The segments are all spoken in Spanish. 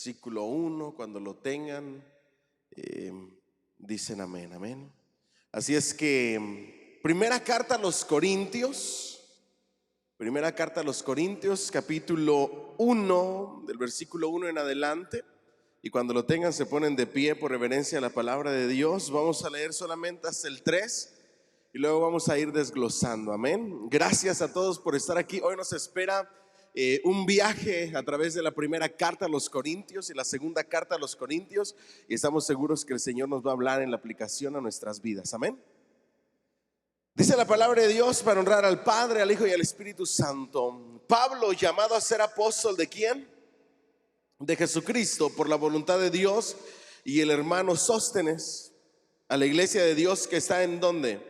versículo 1, cuando lo tengan, dicen amén, amén. Así es que primera carta a los Corintios, capítulo 1, del versículo 1 en adelante. Y cuando lo tengan se ponen de pie por reverencia a la palabra de Dios. Vamos a leer solamente hasta el 3 y luego vamos a ir desglosando, amén. Gracias a todos por estar aquí. Hoy nos espera un viaje a través de la primera carta a los Corintios y la segunda carta a los Corintios, y estamos seguros que el Señor nos va a hablar en la aplicación a nuestras vidas, amén. Dice la palabra de Dios: para honrar al Padre, al Hijo y al Espíritu Santo. Pablo, llamado a ser apóstol ¿de quién? De Jesucristo, por la voluntad de Dios, y el hermano Sóstenes, a la iglesia de Dios que está ¿en dónde?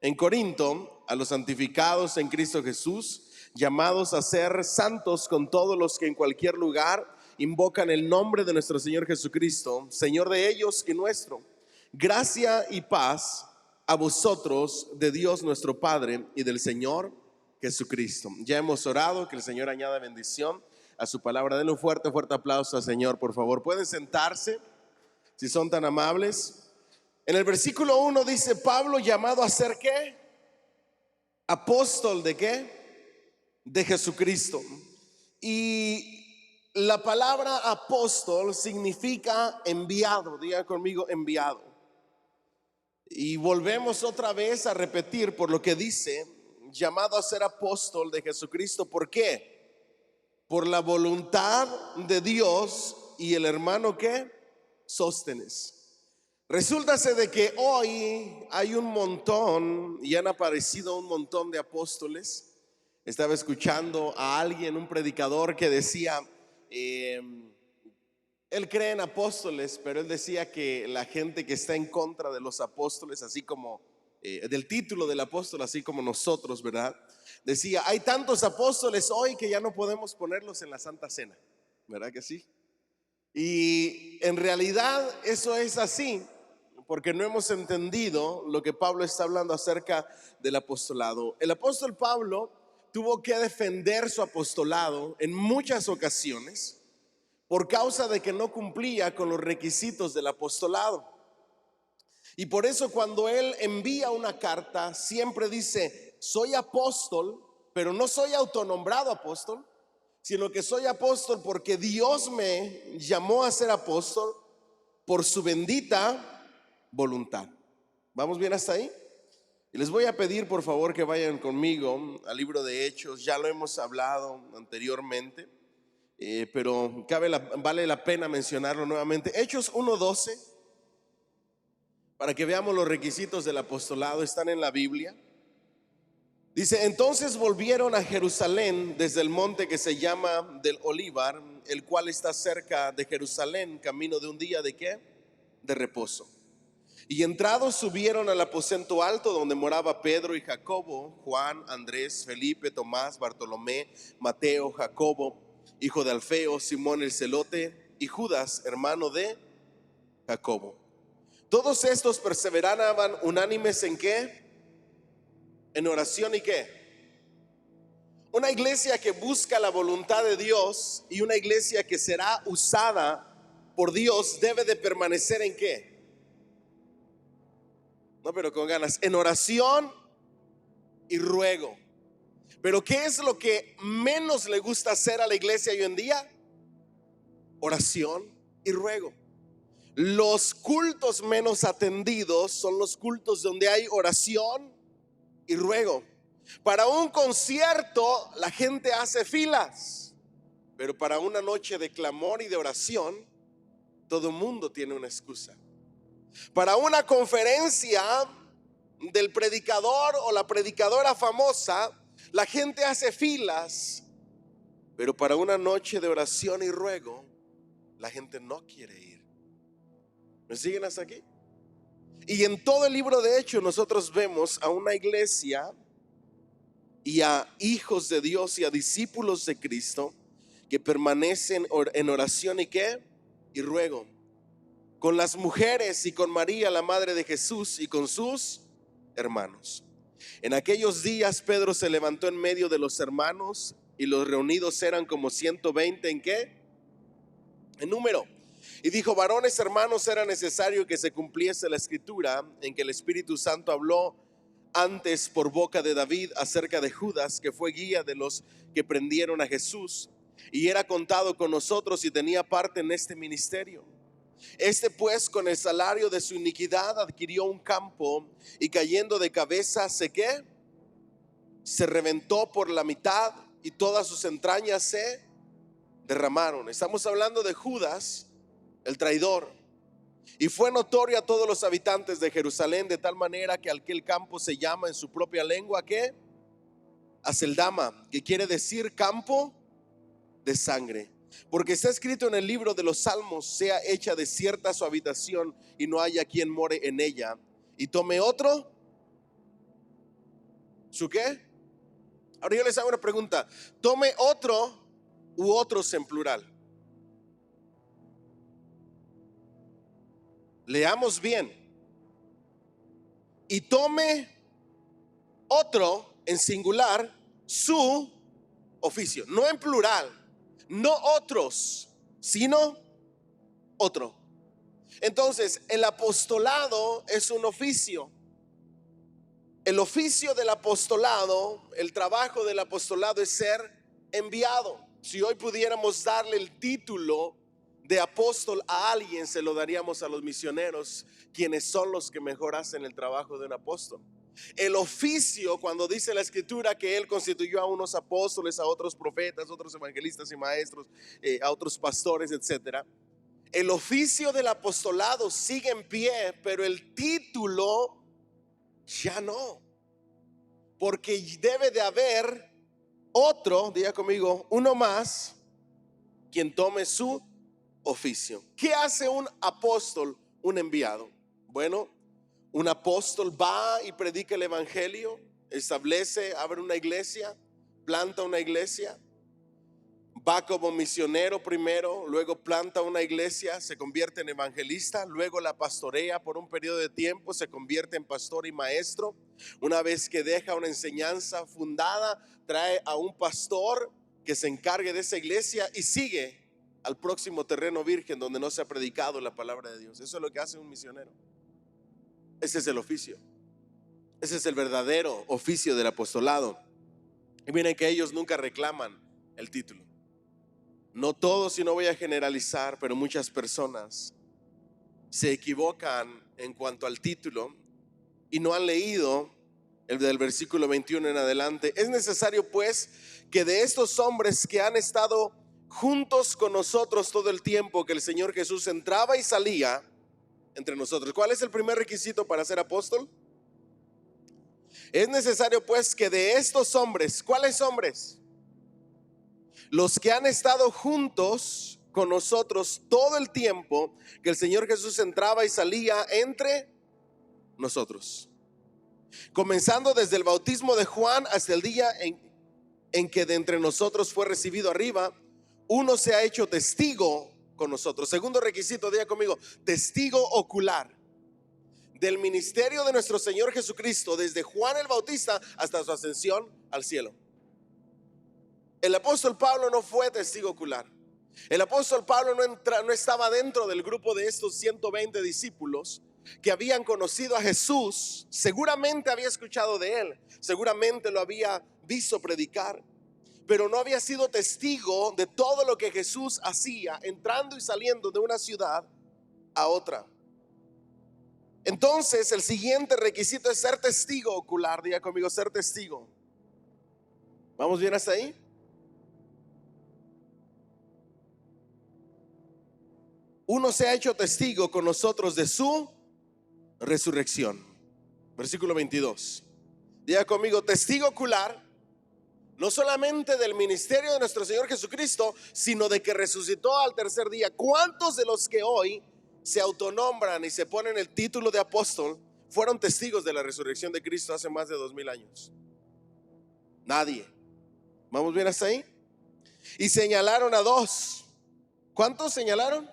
En Corinto, a los santificados en Cristo Jesús, llamados a ser santos con todos los que en cualquier lugar invocan el nombre de nuestro Señor Jesucristo, Señor de ellos y nuestro. Gracia y paz a vosotros de Dios nuestro Padre y del Señor Jesucristo. Ya hemos orado, que el Señor añada bendición a su palabra. Denle un fuerte aplauso al Señor, por favor. Pueden sentarse si son tan amables. En el versículo 1 dice: Pablo, llamado a ser ¿qué? Apóstol ¿de qué? De Jesucristo. Y la palabra apóstol significa enviado. Diga conmigo, enviado. Y volvemos otra vez a repetir por lo que dice: llamado a ser apóstol de Jesucristo. ¿Por qué? Por la voluntad de Dios y el hermano ¿qué? Sóstenes. Resulta de que hoy hay un montón, y han aparecido un montón de apóstoles. Estaba escuchando a alguien, un predicador, que decía, él cree en apóstoles, pero él decía que la gente que está en contra de los apóstoles, así como del título del apóstol, así como nosotros, ¿verdad? Decía, hay tantos apóstoles hoy que ya no podemos ponerlos en la Santa Cena, ¿verdad que sí? Y en realidad eso es así, porque no hemos entendido lo que Pablo está hablando acerca del apostolado. El apóstol Pablo tuvo que defender su apostolado en muchas ocasiones por causa de que no cumplía con los requisitos del apostolado. Y por eso cuando él envía una carta siempre dice: soy apóstol, pero no soy autonombrado apóstol, sino que soy apóstol porque Dios me llamó a ser apóstol por su bendita voluntad. ¿Vamos bien hasta ahí? Y les voy a pedir por favor que vayan conmigo al libro de Hechos. Ya lo hemos hablado anteriormente, pero vale la pena mencionarlo nuevamente. Hechos 1:12, para que veamos los requisitos del apostolado. Están en la Biblia. Dice: entonces volvieron a Jerusalén desde el monte que se llama del Olivar, el cual está cerca de Jerusalén, camino de un día ¿de qué? De reposo. Y entrados subieron al aposento alto donde moraba Pedro y Jacobo, Juan, Andrés, Felipe, Tomás, Bartolomé, Mateo, Jacobo, hijo de Alfeo, Simón el celote, y Judas, hermano de Jacobo. Todos estos perseveraban unánimes ¿en qué? En oración. ¿Y qué? Una iglesia que busca la voluntad de Dios y una iglesia que será usada por Dios debe de permanecer ¿en qué? No, pero con ganas, en oración y ruego. Pero ¿qué es lo que menos le gusta hacer a la iglesia hoy en día? Oración y ruego. Los cultos menos atendidos son los cultos donde hay oración y ruego. Para un concierto la gente hace filas, pero para una noche de clamor y de oración todo el mundo tiene una excusa. Para una conferencia del predicador o la predicadora famosa, la gente hace filas, pero para una noche de oración y ruego, la gente no quiere ir. ¿Me siguen hasta aquí? Y en todo el libro de Hechos nosotros vemos a una iglesia y a hijos de Dios y a discípulos de Cristo que permanecen en oración y ¿qué? Y ruego. Con las mujeres y con María, la madre de Jesús, y con sus hermanos. En aquellos días Pedro se levantó en medio de los hermanos, y los reunidos eran como 120 ¿en qué? en número. Y dijo: varones hermanos, era necesario que se cumpliese la escritura en que el Espíritu Santo habló antes por boca de David acerca de Judas, que fue guía de los que prendieron a Jesús, y era contado con nosotros y tenía parte en este ministerio. Este pues, con el salario de su iniquidad adquirió un campo, y cayendo de cabeza se reventó por la mitad, y todas sus entrañas se derramaron. Estamos hablando de Judas, el traidor. Y fue notorio a todos los habitantes de Jerusalén, de tal manera que aquel campo se llama en su propia lengua, ¿qué? Aceldama, que quiere decir campo de sangre. Porque está escrito en el libro de los Salmos: sea hecha desierta su habitación, y no haya quien more en ella. Y tome otro, ¿su qué? Ahora yo les hago una pregunta: tome otro u otros en plural. Leamos bien. Y tome otro en singular su oficio, no en plural, no otros, sino otro. Entonces, el apostolado es un oficio. El oficio del apostolado, el trabajo del apostolado es ser enviado. Si hoy pudiéramos darle el título de apóstol a alguien, se lo daríamos a los misioneros, quienes son los que mejor hacen el trabajo de un apóstol. El oficio, cuando dice la escritura que él constituyó a unos apóstoles, a otros profetas, otros evangelistas y maestros, a otros pastores, etcétera. El oficio del apostolado sigue en pie, pero el título ya no, porque debe de haber otro, diga conmigo, uno más, quien tome su oficio. ¿Qué hace un apóstol, un enviado? Bueno, un apóstol va y predica el evangelio, establece, abre una iglesia, planta una iglesia, va como misionero primero, luego planta una iglesia, se convierte en evangelista, luego la pastorea por un periodo de tiempo, se convierte en pastor y maestro. Una vez que deja una enseñanza fundada, trae a un pastor que se encargue de esa iglesia y sigue al próximo terreno virgen donde no se ha predicado la palabra de Dios. Eso es lo que hace un misionero. Ese es el oficio. Ese es el verdadero oficio del apostolado. Y miren que ellos nunca reclaman el título. No todos, y no voy a generalizar, pero muchas personas se equivocan en cuanto al título y no han leído el del versículo 21 en adelante. Es necesario pues que de estos hombres que han estado juntos con nosotros todo el tiempo que el Señor Jesús entraba y salía entre nosotros. ¿Cuál es el primer requisito para ser apóstol? Es necesario pues que de estos hombres, ¿cuáles hombres? Los que han estado juntos con nosotros todo el tiempo que el Señor Jesús entraba y salía entre nosotros. Comenzando desde el bautismo de Juan hasta el día en que de entre nosotros fue recibido arriba, uno se ha hecho testigo con nosotros. Segundo requisito, diga conmigo, testigo ocular del ministerio de nuestro Señor Jesucristo, desde Juan el Bautista hasta su ascensión al cielo. El apóstol Pablo no fue testigo ocular. El apóstol Pablo no estaba dentro del grupo de estos 120 discípulos que habían conocido a Jesús. Seguramente había escuchado de él, seguramente lo había visto predicar, pero no había sido testigo de todo lo que Jesús hacía entrando y saliendo de una ciudad a otra. Entonces el siguiente requisito es ser testigo ocular. Diga conmigo, ser testigo. ¿Vamos bien hasta ahí? Uno se ha hecho testigo con nosotros de su resurrección. Versículo 22. Diga conmigo, testigo ocular, no solamente del ministerio de nuestro Señor Jesucristo, sino de que resucitó al tercer día. ¿Cuántos de los que hoy se autonombran y se ponen el título de apóstol fueron testigos de la resurrección de Cristo hace más de 2000 años? Nadie. ¿Vamos bien hasta ahí? Y señalaron a dos. ¿Cuántos señalaron?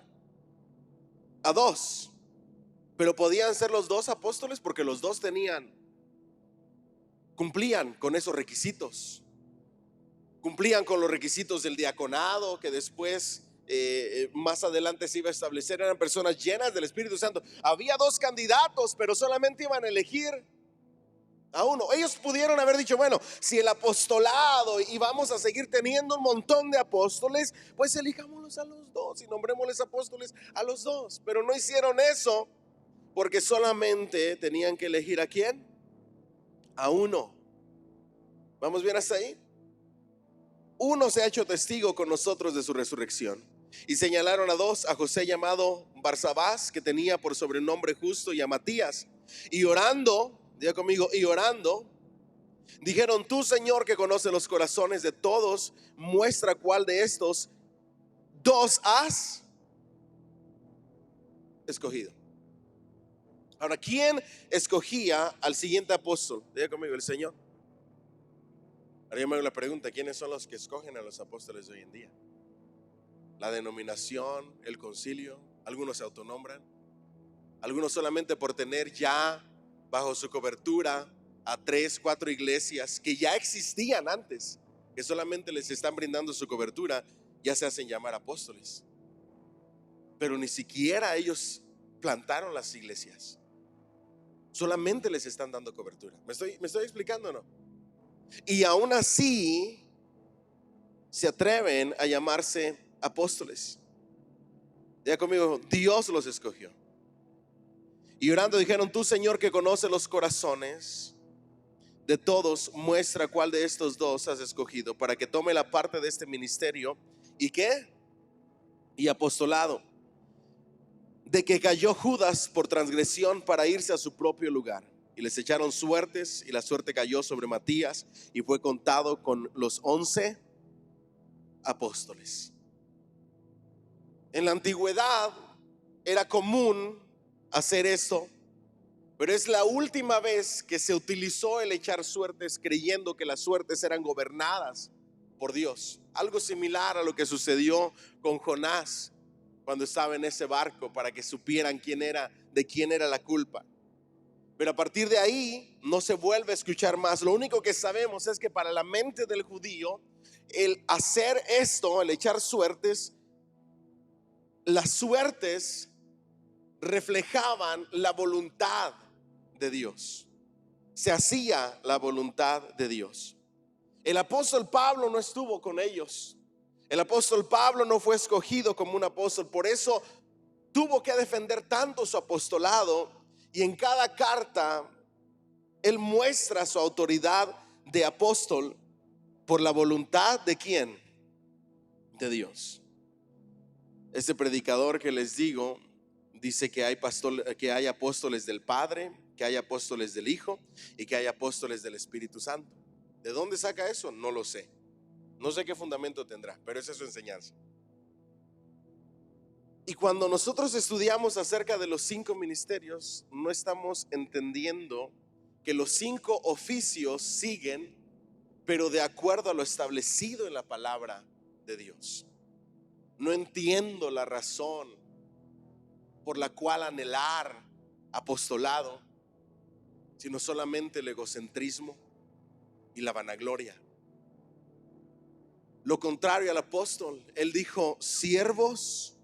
A dos. Pero podían ser los dos apóstoles porque los dos cumplían con esos requisitos. Cumplían con los requisitos del diaconado, que después más adelante se iba a establecer, eran personas llenas del Espíritu Santo. Había dos candidatos, pero solamente iban a elegir a uno. Ellos pudieron haber dicho, bueno, si el apostolado y vamos a seguir teniendo un montón de apóstoles, pues elijámoslos a los dos y nombrémosles apóstoles a los dos. Pero no hicieron eso, porque solamente tenían que elegir ¿a quién? A uno. ¿Vamos bien hasta ahí? Uno se ha hecho testigo con nosotros de su resurrección. Y señalaron a dos, a José llamado Barsabás, que tenía por sobrenombre Justo, y a Matías. Y orando, diga conmigo, y orando, dijeron: tú, Señor, que conoces los corazones de todos, muestra cuál de estos dos has escogido. Ahora, ¿quién escogía al siguiente apóstol? Diga conmigo, el Señor. Ahora yo me hago la pregunta: ¿quiénes son los que escogen a los apóstoles de hoy en día? La denominación, el concilio. Algunos se autonombran, algunos solamente por tener ya bajo su cobertura a 3, 4 iglesias que ya existían antes, que solamente les están brindando su cobertura, ya se hacen llamar apóstoles. Pero ni siquiera ellos plantaron las iglesias, solamente les están dando cobertura. ¿Me estoy explicando o no? Y aún así se atreven a llamarse apóstoles. Ya conmigo, Dios los escogió. Y orando dijeron: tú, Señor, que conoces los corazones de todos, muestra cuál de estos dos has escogido para que tome la parte de este ministerio. ¿Y qué? Y apostolado, de que cayó Judas por transgresión para irse a su propio lugar. Y les echaron suertes, y la suerte cayó sobre Matías, y fue contado con los 11 apóstoles. En la antigüedad era común hacer esto, pero es la última vez que se utilizó el echar suertes, creyendo que las suertes eran gobernadas por Dios. Algo similar a lo que sucedió con Jonás cuando estaba en ese barco, para que supieran de quién era la culpa. Pero a partir de ahí no se vuelve a escuchar más. Lo único que sabemos es que para la mente del judío, el hacer esto, el echar suertes, las suertes reflejaban la voluntad de Dios. Se hacía la voluntad de Dios. El apóstol Pablo no estuvo con ellos. El apóstol Pablo no fue escogido como un apóstol. Por eso tuvo que defender tanto su apostolado. Y en cada carta él muestra su autoridad de apóstol por la voluntad de ¿quién? De Dios. Este predicador que les digo dice que hay apóstoles del Padre, que hay apóstoles del Hijo y que hay apóstoles del Espíritu Santo. ¿De dónde saca eso? No lo sé. No sé qué fundamento tendrá, pero esa es su enseñanza. Y cuando nosotros estudiamos acerca de los 5 ministerios, no estamos entendiendo que los 5 oficios siguen, pero de acuerdo a lo establecido en la palabra de Dios. No entiendo la razón por la cual anhelar apostolado, sino solamente el egocentrismo y la vanagloria. Lo contrario al apóstol, él dijo: siervos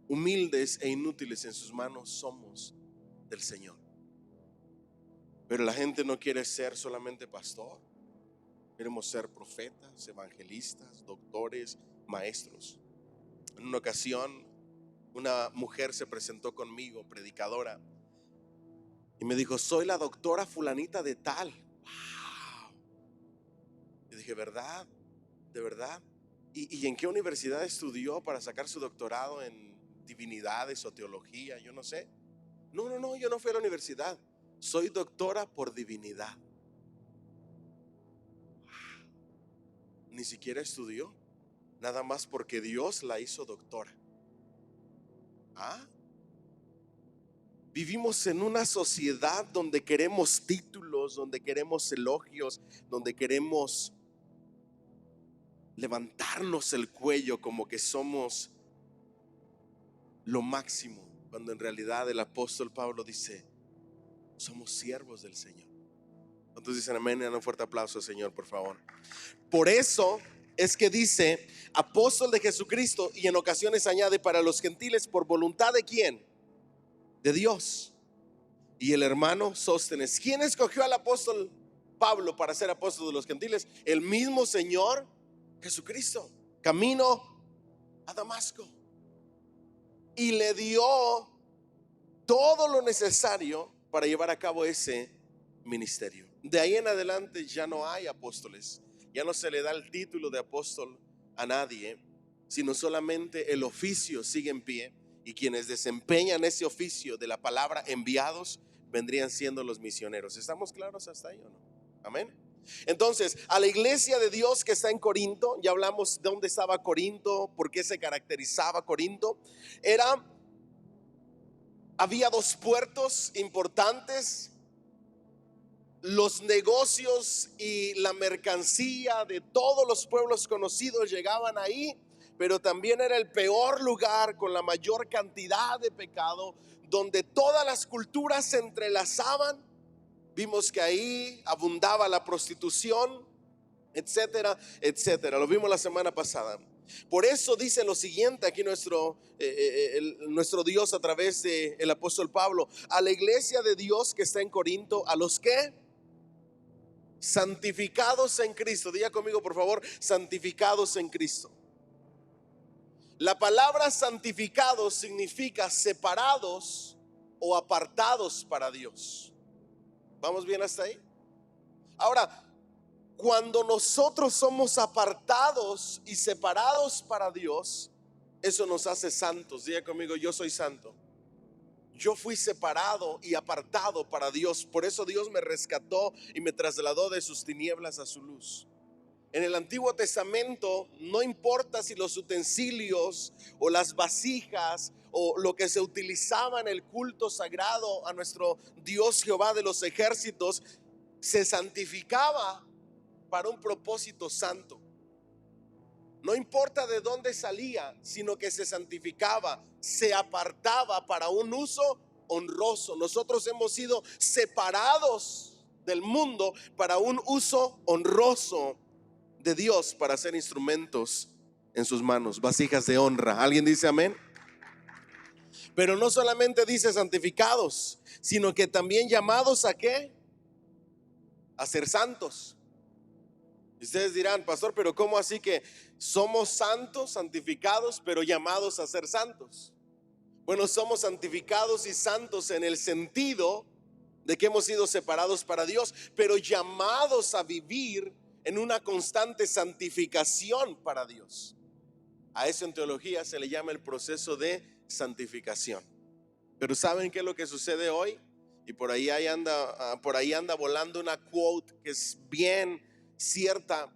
humildes e inútiles en sus manos somos del Señor. Pero la gente no quiere ser solamente pastor. Queremos ser profetas, evangelistas, doctores, maestros. En una ocasión, una mujer se presentó conmigo, predicadora, y me dijo: soy la doctora fulanita de tal. Wow. Y dije: ¿verdad? ¿De verdad? ¿Y en qué universidad estudió para sacar su doctorado en divinidades o teología? Yo no sé. No, yo no fui a la universidad. Soy doctora por divinidad. Ni siquiera estudió, nada más porque Dios la hizo doctora. Vivimos en una sociedad donde queremos títulos, donde queremos elogios, donde queremos levantarnos el cuello como que somos lo máximo, cuando en realidad el apóstol Pablo dice: somos siervos del Señor. ¿Cuántos dicen amén? Dan un fuerte aplauso al Señor, por favor. Por eso es que dice apóstol de Jesucristo, y en ocasiones añade para los gentiles, por voluntad de quién, de Dios. Y el hermano Sóstenes, ¿quién escogió al apóstol Pablo para ser apóstol de los gentiles? El mismo Señor Jesucristo, camino a Damasco, y le dio todo lo necesario para llevar a cabo ese ministerio. De ahí en adelante ya no hay apóstoles, ya no se le da el título de apóstol a nadie, sino solamente el oficio sigue en pie, y quienes desempeñan ese oficio de la palabra, enviados, vendrían siendo los misioneros. ¿Estamos claros hasta ahí o no? Amén. Entonces, a la iglesia de Dios que está en Corinto, ya hablamos de dónde estaba Corinto, por qué se caracterizaba Corinto. Había dos puertos importantes. Los negocios y la mercancía de todos los pueblos conocidos llegaban ahí, pero también era el peor lugar con la mayor cantidad de pecado, donde todas las culturas se entrelazaban. Vimos que ahí abundaba la prostitución, etcétera, etcétera. Lo vimos la semana pasada. Por eso dice lo siguiente aquí nuestro Dios a través del apóstol Pablo: a la iglesia de Dios que está en Corinto, a los que santificados en Cristo. Diga conmigo por favor, santificados en Cristo. La palabra santificados significa separados o apartados para Dios. ¿Vamos bien hasta ahí? Ahora, cuando nosotros somos apartados y separados para Dios, eso nos hace santos. Diga conmigo, yo soy santo. Yo fui separado y apartado para Dios. Por eso Dios me rescató y me trasladó de sus tinieblas a su luz. En el Antiguo Testamento, no importa si los utensilios o las vasijas o lo que se utilizaba en el culto sagrado a nuestro Dios Jehová de los ejércitos, se santificaba para un propósito santo. No importa de dónde salía, sino que se santificaba, se apartaba para un uso honroso. Nosotros hemos sido separados del mundo para un uso honroso de Dios, para ser instrumentos en sus manos, vasijas de honra. ¿Alguien dice amén? Pero no solamente dice santificados, sino que también llamados ¿a qué? A ser santos. Y ustedes dirán, pastor, pero ¿cómo así que somos santos, santificados, pero llamados a ser santos? Bueno, somos santificados y santos en el sentido de que hemos sido separados para Dios, pero llamados a vivir en una constante santificación para Dios. A eso en teología se le llama el proceso de santificación. Pero ¿saben qué es lo que sucede hoy? Y por ahí anda volando una quote que es bien cierta.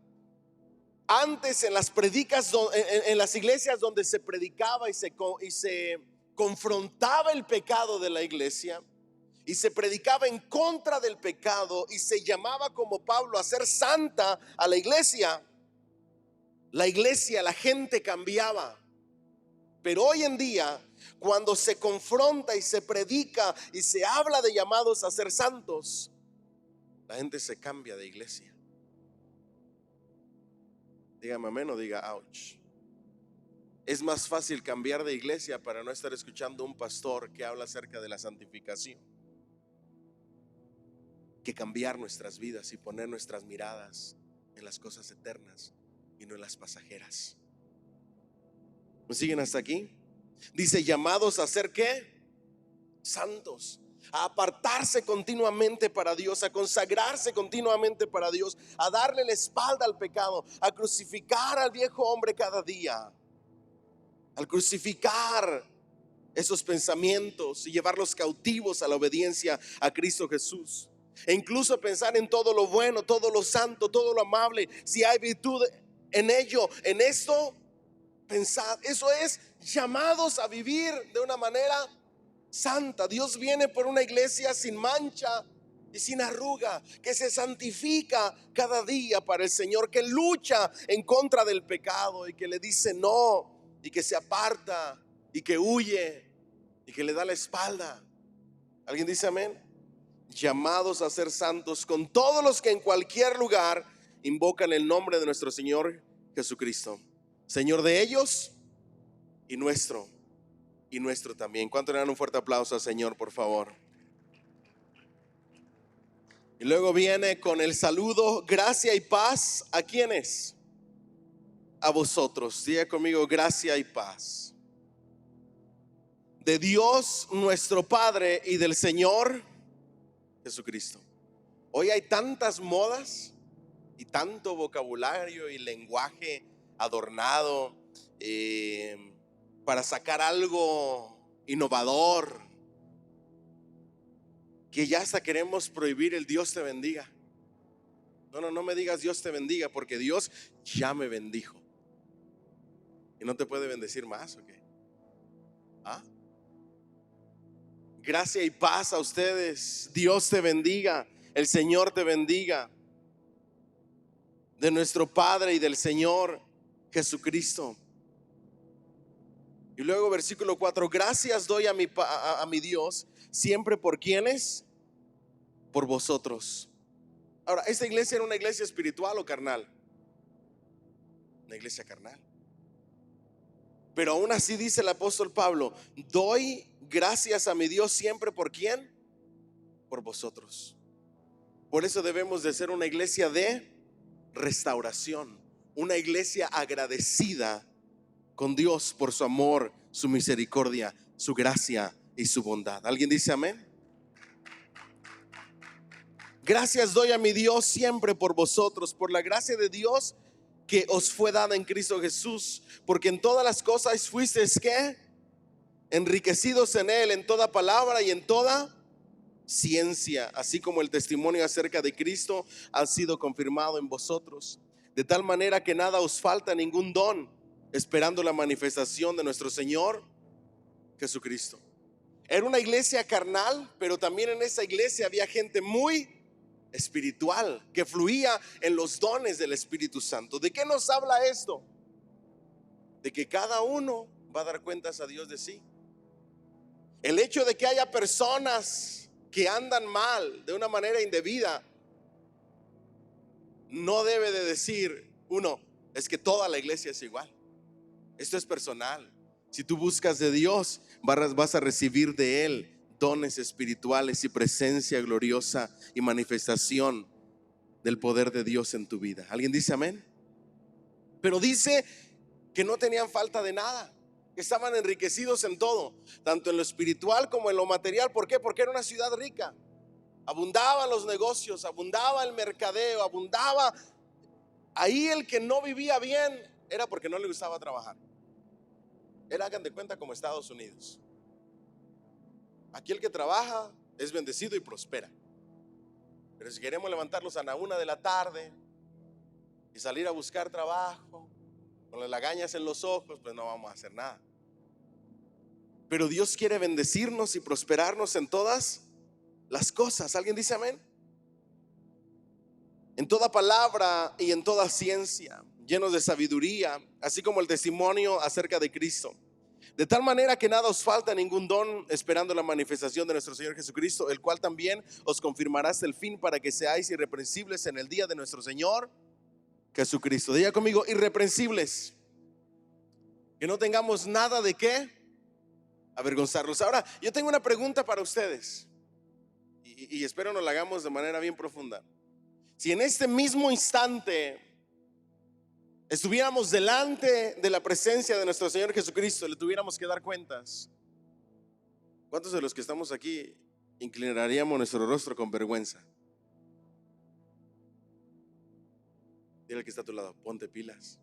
Antes en las predicas, en las iglesias donde se predicaba y se confrontaba el pecado de la iglesia, y se predicaba en contra del pecado, y se llamaba como Pablo a ser santa a la iglesia, la gente cambiaba. Pero hoy en día, cuando se confronta y se predica y se habla de llamados a ser santos, la gente se cambia de iglesia. Dígame amén o diga ouch. Es más fácil cambiar de iglesia para no estar escuchando un pastor que habla acerca de la santificación, que cambiar nuestras vidas y poner nuestras miradas en las cosas eternas y no en las pasajeras. ¿Me siguen hasta aquí? Dice llamados a ser ¿qué? Santos, a apartarse continuamente para Dios, a consagrarse continuamente para Dios, a darle la espalda al pecado, a crucificar al viejo hombre cada día, al crucificar esos pensamientos y llevarlos cautivos a la obediencia a Cristo Jesús. E incluso pensar en todo lo bueno, todo lo santo, todo lo amable, si hay virtud en ello, en esto, pensad. Eso es llamados a vivir de una manera santa. Dios viene por una iglesia sin mancha y sin arruga, que se santifica cada día para el Señor, que lucha en contra del pecado y que le dice no, y que se aparta y que huye y que le da la espalda. ¿Alguien dice amén? Llamados a ser santos con todos los que en cualquier lugar invocan el nombre de nuestro Señor Jesucristo, Señor de ellos y nuestro también. ¿Cuánto le dan un fuerte aplauso al Señor, por favor? Y luego viene con el saludo, gracia y paz. ¿A quiénes? A vosotros. Diga conmigo, gracia y paz de Dios nuestro Padre y del Señor Jesucristo. Hoy hay tantas modas y tanto vocabulario y lenguaje adornado para sacar algo innovador, que ya hasta queremos prohibir el Dios te bendiga. No me digas Dios te bendiga, porque Dios ya me bendijo y no te puede bendecir más, ¿o qué? Gracia y paz a ustedes. Dios te bendiga, el Señor te bendiga, de nuestro Padre y del Señor Jesucristo. Y luego versículo 4, gracias doy a mi Dios siempre por quienes, por vosotros. Ahora, ¿esta iglesia era una iglesia espiritual o carnal? Una iglesia carnal. Pero aún así dice el apóstol Pablo, doy gracias a mi Dios siempre por quién, por vosotros. Por eso debemos de ser una iglesia de restauración, una iglesia agradecida con Dios por su amor, su misericordia, su gracia y su bondad. ¿Alguien dice amén? Gracias doy a mi Dios siempre por vosotros, por la gracia de Dios que os fue dada en Cristo Jesús, porque en todas las cosas fuisteis ¿qué? Enriquecidos en Él, en toda palabra y en toda ciencia, así como el testimonio acerca de Cristo ha sido confirmado en vosotros, de tal manera que nada os falta ningún don, esperando la manifestación de nuestro Señor Jesucristo. Era una iglesia carnal, pero también en esa iglesia había gente muy espiritual, que fluía en los dones del Espíritu Santo. ¿De qué nos habla esto? De que cada uno va a dar cuentas a Dios de sí. El hecho de que haya personas que andan mal de una manera indebida no debe de decir uno, es que toda la iglesia es igual. Esto es personal. Si tú buscas de Dios, vas a recibir de Él dones espirituales y presencia gloriosa y manifestación del poder de Dios en tu vida. ¿Alguien dice amén? Pero dice que no tenían falta de nada, que estaban enriquecidos en todo, tanto en lo espiritual como en lo material. ¿Por qué? Porque era una ciudad rica. Abundaban los negocios, abundaba el mercadeo, abundaba. Ahí el que no vivía bien era porque no le gustaba trabajar. Era, hagan de cuenta, como Estados Unidos. Aquí el que trabaja es bendecido y prospera. Pero si queremos levantarnos a la 1 de la tarde y salir a buscar trabajo con las lagañas en los ojos, pues no vamos a hacer nada. Pero Dios quiere bendecirnos y prosperarnos en todas las cosas. ¿Alguien dice amén? En toda palabra y en toda ciencia, llenos de sabiduría, así como el testimonio acerca de Cristo. De tal manera que nada os falta ningún don, esperando la manifestación de nuestro Señor Jesucristo, el cual también os confirmará hasta el fin, para que seáis irreprensibles en el día de nuestro Señor Jesucristo. Diga conmigo, irreprensibles. Que no tengamos nada de qué avergonzarnos. Ahora, yo tengo una pregunta para ustedes y espero nos la hagamos de manera bien profunda. Si en este mismo instante estuviéramos delante de la presencia de nuestro Señor Jesucristo, le tuviéramos que dar cuentas, ¿cuántos de los que estamos aquí inclinaríamos nuestro rostro con vergüenza? Dile al que está a tu lado, ponte pilas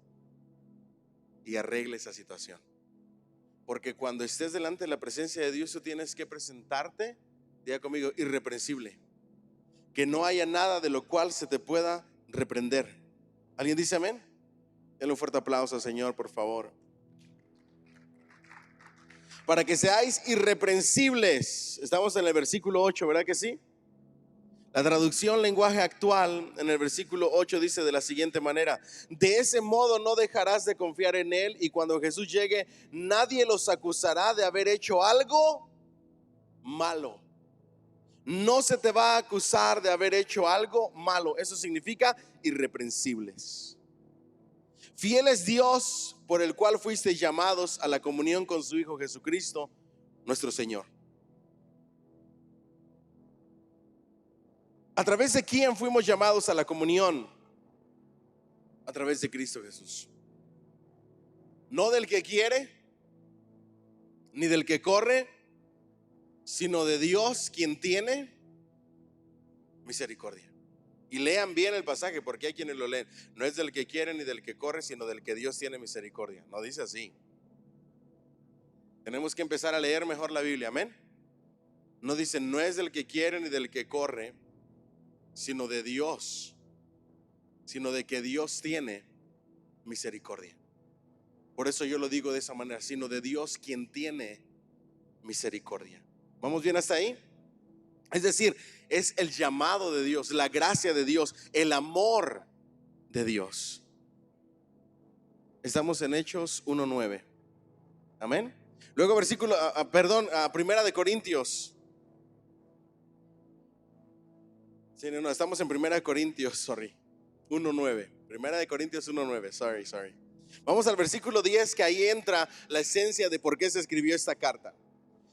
y arregle esa situación. Porque cuando estés delante de la presencia de Dios, tú tienes que presentarte, diga conmigo, irreprensible. Que no haya nada de lo cual se te pueda reprender. ¿Alguien dice amén? Denle un fuerte aplauso al Señor, por favor. Para que seáis irreprensibles. Estamos en el versículo 8, ¿verdad que sí? La traducción lenguaje actual en el versículo 8 dice de la siguiente manera: de ese modo no dejarás de confiar en Él, y cuando Jesús llegue, nadie los acusará de haber hecho algo malo. No se te va a acusar de haber hecho algo malo. Eso significa irreprensibles. Fiel es Dios, por el cual fuisteis llamados a la comunión con su Hijo Jesucristo, nuestro Señor. ¿A través de quién fuimos llamados a la comunión? A través de Cristo Jesús. No del que quiere, ni del que corre, sino de Dios, quien tiene misericordia. Y lean bien el pasaje, porque hay quienes lo leen. No es del que quiere ni del que corre, sino del que Dios tiene misericordia. No dice así. Tenemos que empezar a leer mejor la Biblia, amén. No dice, no es del que quiere ni del que corre, sino de Dios, sino de que Dios tiene misericordia. Por eso yo lo digo de esa manera, sino de Dios quien tiene misericordia. ¿Vamos bien hasta ahí? Es decir, es el llamado de Dios, la gracia de Dios, el amor de Dios. Estamos en Hechos 1:9. Amén. Luego versículo, Primera de Corintios. Sí, no, estamos en Primera de Corintios, 1:9. Primera de Corintios 1:9, sorry. Vamos al versículo 10, que ahí entra la esencia de por qué se escribió esta carta.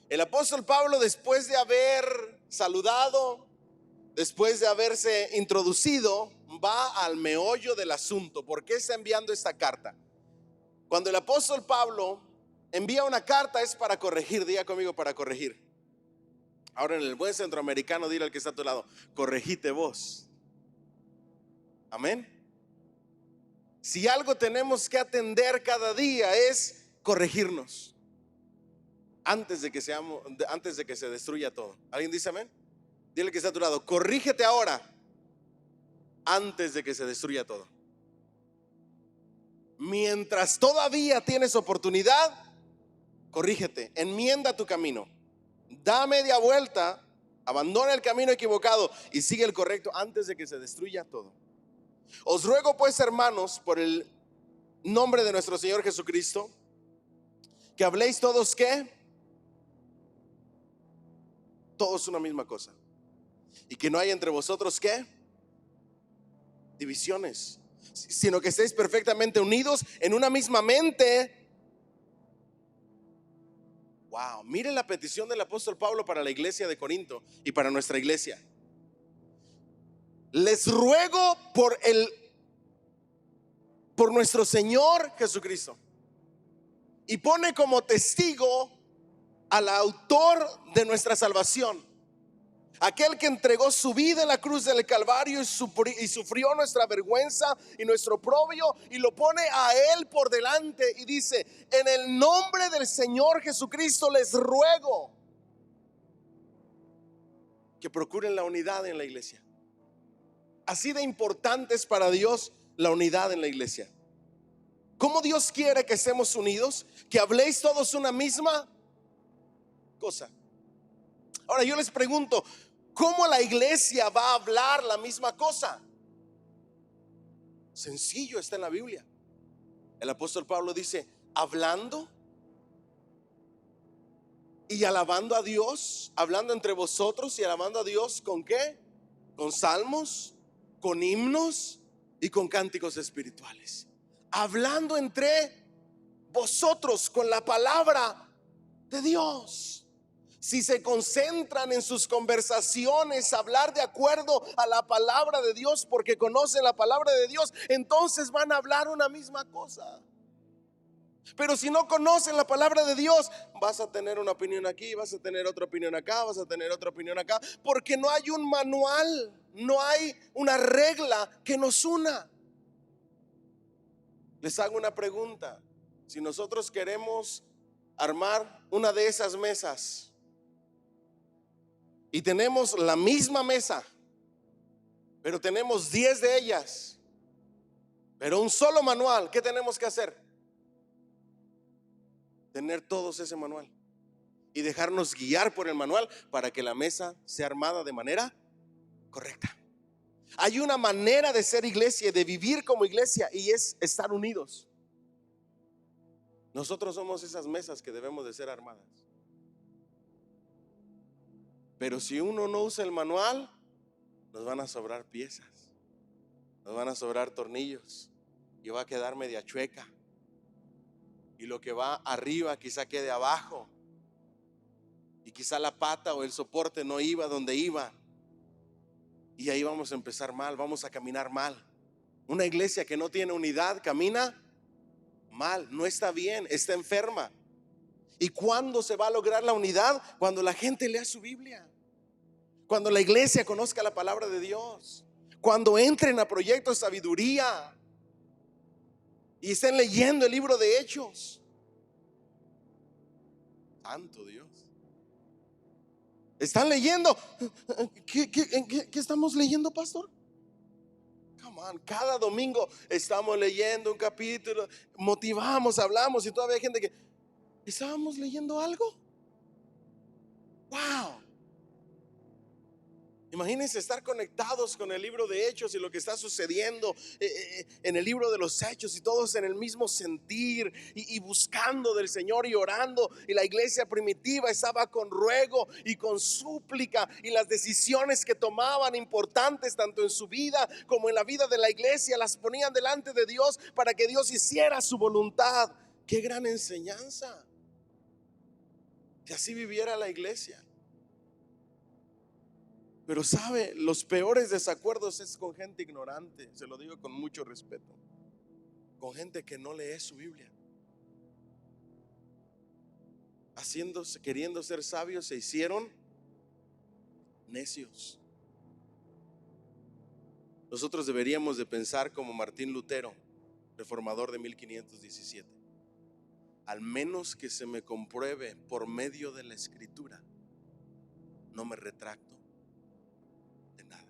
El apóstol Pablo, después de haber saludado, después de haberse introducido, va al meollo del asunto. ¿Por qué está enviando esta carta? Cuando el apóstol Pablo envía una carta es para corregir. Diga conmigo, para corregir. Ahora, en el buen centroamericano, dile al que está a tu lado, corregite vos. Amén. Si algo tenemos que atender cada día es corregirnos antes de que se destruya todo. ¿Alguien dice amén? Dile al que está a tu lado, corrígete ahora antes de que se destruya todo. Mientras todavía tienes oportunidad, corrígete, enmienda tu camino, da media vuelta, abandona el camino equivocado y sigue el correcto antes de que se destruya todo. Os ruego pues, hermanos, por el nombre de nuestro Señor Jesucristo, que habléis todos, ¿qué? Todos una misma cosa, y que no haya entre vosotros, ¿qué? Divisiones, sino que estéis perfectamente unidos en una misma mente. Wow, miren la petición del apóstol Pablo para la iglesia de Corinto y para nuestra iglesia. Les ruego por nuestro Señor Jesucristo, y pone como testigo al autor de nuestra salvación, aquel que entregó su vida en la cruz del Calvario y sufrió nuestra vergüenza y nuestro oprobio, y lo pone a él por delante y dice: en el nombre del Señor Jesucristo les ruego que procuren la unidad en la iglesia. Así de importante es para Dios la unidad en la iglesia. ¿Cómo Dios quiere que estemos unidos? Que habléis todos una misma cosa. Ahora yo les pregunto, ¿cómo la iglesia va a hablar la misma cosa? Sencillo, está en la Biblia. El apóstol Pablo dice, hablando y alabando a Dios, hablando entre vosotros y alabando a Dios, ¿con qué? Con salmos, con himnos y con cánticos espirituales. Hablando entre vosotros con la palabra de Dios. Si se concentran en sus conversaciones a hablar de acuerdo a la palabra de Dios, porque conocen la palabra de Dios, entonces van a hablar una misma cosa. Pero si no conocen la palabra de Dios, vas a tener una opinión aquí, vas a tener otra opinión acá, vas a tener otra opinión acá, porque no hay un manual, no hay una regla que nos una. Les hago una pregunta. Si nosotros queremos armar una de esas mesas y tenemos la misma mesa, pero tenemos 10 de ellas, pero un solo manual, ¿qué tenemos que hacer? Tener todos ese manual y dejarnos guiar por el manual para que la mesa sea armada de manera correcta. Hay una manera de ser iglesia, de vivir como iglesia, y es estar unidos. Nosotros somos esas mesas que debemos de ser armadas. Pero si uno no usa el manual, nos van a sobrar piezas, nos van a sobrar tornillos, y va a quedar media chueca, y lo que va arriba quizá quede abajo, y quizá la pata o el soporte no iba donde iba, y ahí vamos a empezar mal, vamos a caminar mal. Una iglesia que no tiene unidad camina mal, no está bien, está enferma. ¿Y cuándo se va a lograr la unidad? Cuando la gente lea su Biblia, cuando la iglesia conozca la palabra de Dios, cuando entren a Proyecto de Sabiduría y estén leyendo el libro de Hechos. Santo Dios. ¿Están leyendo? ¿Qué estamos leyendo, pastor? Come on, cada domingo estamos leyendo un capítulo, motivamos, hablamos, y todavía hay gente que ¿estábamos leyendo algo? Wow. Imagínense estar conectados con el libro de Hechos y lo que está sucediendo en el libro de los Hechos, y todos en el mismo sentir y buscando del Señor y orando. Y la iglesia primitiva estaba con ruego y con súplica, y las decisiones que tomaban importantes tanto en su vida como en la vida de la iglesia las ponían delante de Dios para que Dios hiciera su voluntad. Qué gran enseñanza que así viviera la iglesia. Pero sabe, los peores desacuerdos es con gente ignorante, se lo digo con mucho respeto, con gente que no lee su Biblia. Queriendo ser sabios, se hicieron necios. Nosotros deberíamos de pensar como Martín Lutero, reformador de 1517. Al menos que se me compruebe por medio de la Escritura, no me retracto de nada.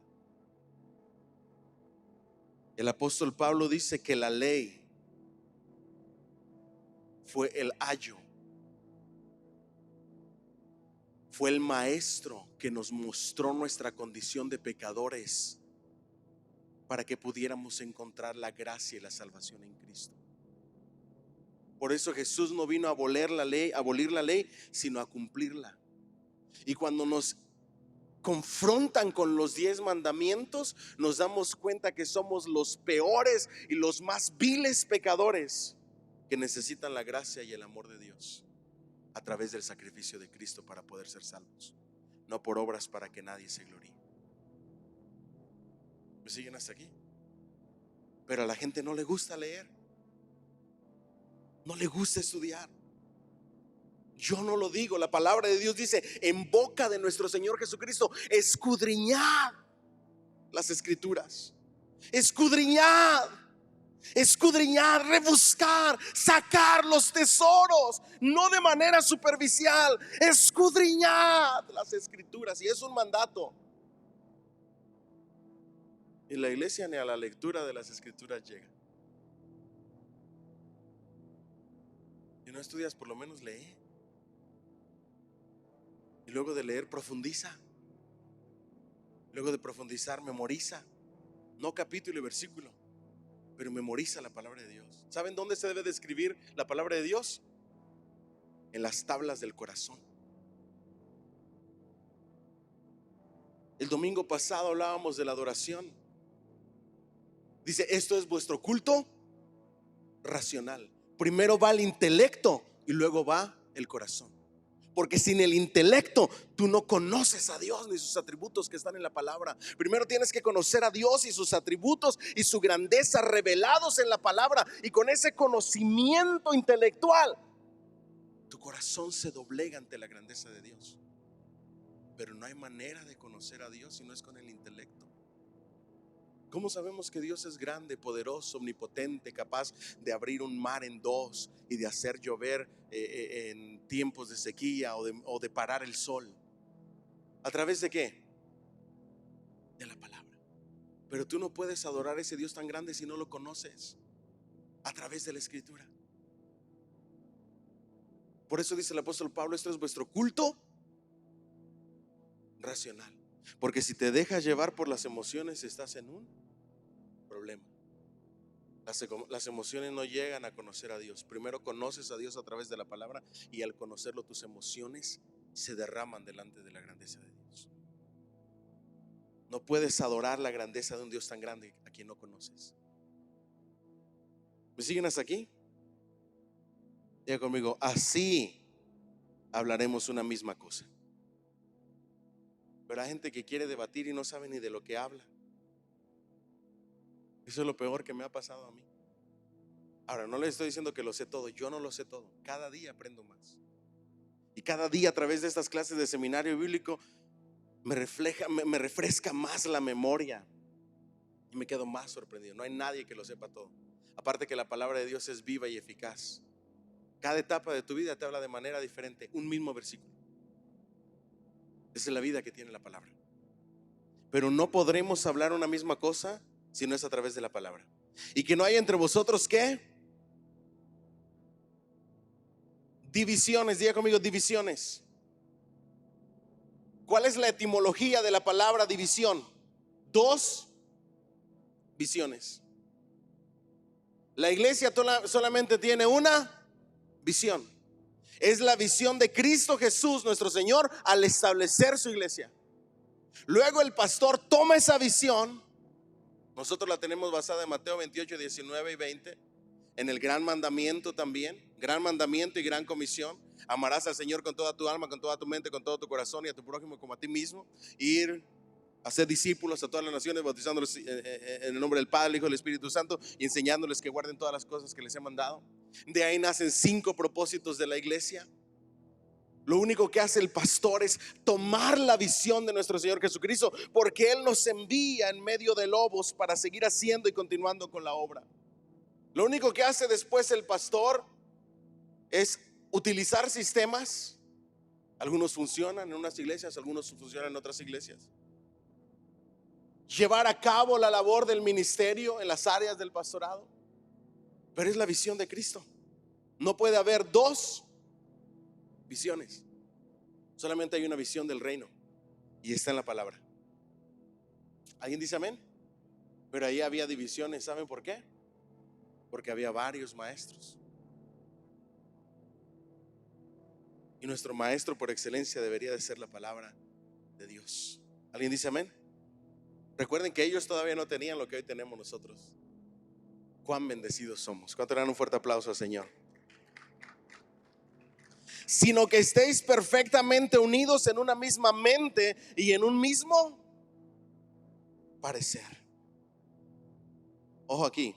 El apóstol Pablo dice que la ley fue el ayo, fue el maestro que nos mostró nuestra condición de pecadores para que pudiéramos encontrar la gracia y la salvación en Cristo. Por eso Jesús no vino a abolir la ley, sino a cumplirla. Y cuando nos confrontan con los 10 mandamientos, nos damos cuenta que somos los peores y los más viles pecadores que necesitan la gracia y el amor de Dios a través del sacrificio de Cristo para poder ser salvos, no por obras para que nadie se gloríe. ¿Me siguen hasta aquí? Pero a la gente no le gusta leer, no le gusta estudiar. Yo no lo digo, la palabra de Dios dice en boca de nuestro Señor Jesucristo: escudriñad las escrituras, escudriñad, rebuscar, sacar los tesoros, no de manera superficial. Escudriñad las escrituras, y es un mandato. Y la iglesia ni a la lectura de las escrituras llega. Si no estudias, por lo menos lee. Y luego de leer, profundiza. Luego de profundizar, memoriza. No capítulo y versículo, pero memoriza la palabra de Dios. ¿Saben dónde se debe de escribir la palabra de Dios? En las tablas del corazón. El domingo pasado hablábamos de la adoración. Dice: esto es vuestro culto racional. Primero va el intelecto y luego va el corazón. Porque sin el intelecto tú no conoces a Dios ni sus atributos que están en la palabra. Primero tienes que conocer a Dios y sus atributos y su grandeza revelados en la palabra. Y con ese conocimiento intelectual, tu corazón se doblega ante la grandeza de Dios. Pero no hay manera de conocer a Dios si no es con el intelecto. ¿Cómo sabemos que Dios es grande, poderoso, omnipotente, capaz de abrir un mar en dos y de hacer llover en tiempos de sequía o de parar el sol? ¿A través de qué? De la palabra. Pero tú no puedes adorar a ese Dios tan grande si no lo conoces a través de la Escritura. Por eso dice el apóstol Pablo: esto es vuestro culto racional. Porque si te dejas llevar por las emociones, estás en un problema. Las emociones no llegan a conocer a Dios. Primero conoces a Dios a través de la palabra, y al conocerlo tus emociones se derraman delante de la grandeza de Dios. No puedes adorar la grandeza de un Dios tan grande a quien no conoces. ¿Me siguen hasta aquí? Diga conmigo, así hablaremos una misma cosa. Pero hay gente que quiere debatir y no sabe ni de lo que habla. Eso es lo peor que me ha pasado a mí. Ahora, no les estoy diciendo que lo sé todo, yo no lo sé todo. Cada día aprendo más. Y cada día a través de estas clases de seminario bíblico me refresca más la memoria. Y me quedo más sorprendido. No hay nadie que lo sepa todo. Aparte que la palabra de Dios es viva y eficaz. Cada etapa de tu vida te habla de manera diferente. Un mismo versículo. Esa es la vida que tiene la palabra. Pero no podremos hablar una misma cosa si no es a través de la palabra. Y que no hay entre vosotros, ¿qué? Divisiones. Diga conmigo, divisiones. ¿Cuál es la etimología de la palabra división? Dos visiones. La iglesia solamente tiene una visión. Es la visión de Cristo Jesús, nuestro Señor, al establecer su iglesia. Luego el pastor toma esa visión. Nosotros la tenemos basada en Mateo 28, 19 y 20. En el gran mandamiento también. Gran mandamiento y gran comisión. Amarás al Señor con toda tu alma, con toda tu mente, con todo tu corazón, y a tu prójimo como a ti mismo. Ir a ser discípulos a todas las naciones, bautizándolos en el nombre del Padre, del Hijo y del Espíritu Santo, y enseñándoles que guarden todas las cosas que les he mandado. De ahí nacen 5 propósitos de la iglesia. Lo único que hace el pastor es tomar la visión de nuestro Señor Jesucristo, porque Él nos envía en medio de lobos para seguir haciendo y continuando con la obra. Lo único que hace después el pastor es utilizar sistemas. Algunos funcionan en unas iglesias, algunos funcionan en otras iglesias. Llevar a cabo la labor del ministerio en las áreas del pastorado. Pero es la visión de Cristo. No puede haber 2 visiones. Solamente hay una visión del reino, y está en la palabra. ¿Alguien dice amén? Pero ahí había divisiones. ¿Saben por qué? Porque había varios maestros. Y nuestro maestro por excelencia debería de ser la palabra de Dios. ¿Alguien dice amén? Recuerden que ellos todavía no tenían lo que hoy tenemos nosotros. Cuán bendecidos somos. ¿Cuánto le dan un fuerte aplauso al Señor? Sino que estéis perfectamente unidos en una misma mente y en un mismo parecer. Ojo aquí.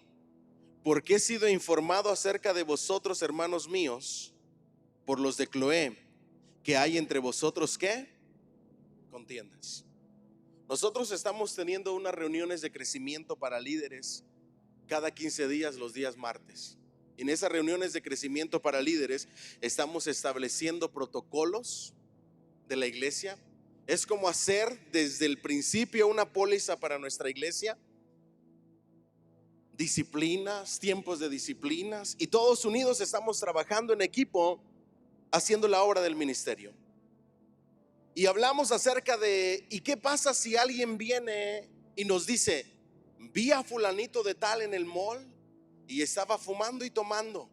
Porque he sido informado acerca de vosotros, hermanos míos, por los de Cloé, que hay entre vosotros, ¿qué? Contiendas. Nosotros estamos teniendo unas reuniones de crecimiento para líderes cada 15 días, los días martes. Y en esas reuniones de crecimiento para líderes estamos estableciendo protocolos de la iglesia. Es como hacer desde el principio una póliza para nuestra iglesia. Disciplinas, tiempos de disciplinas, y todos unidos estamos trabajando en equipo haciendo la obra del ministerio. Y hablamos acerca de ¿y qué pasa si alguien viene y nos dice: vi a fulanito de tal en el mall y estaba fumando y tomando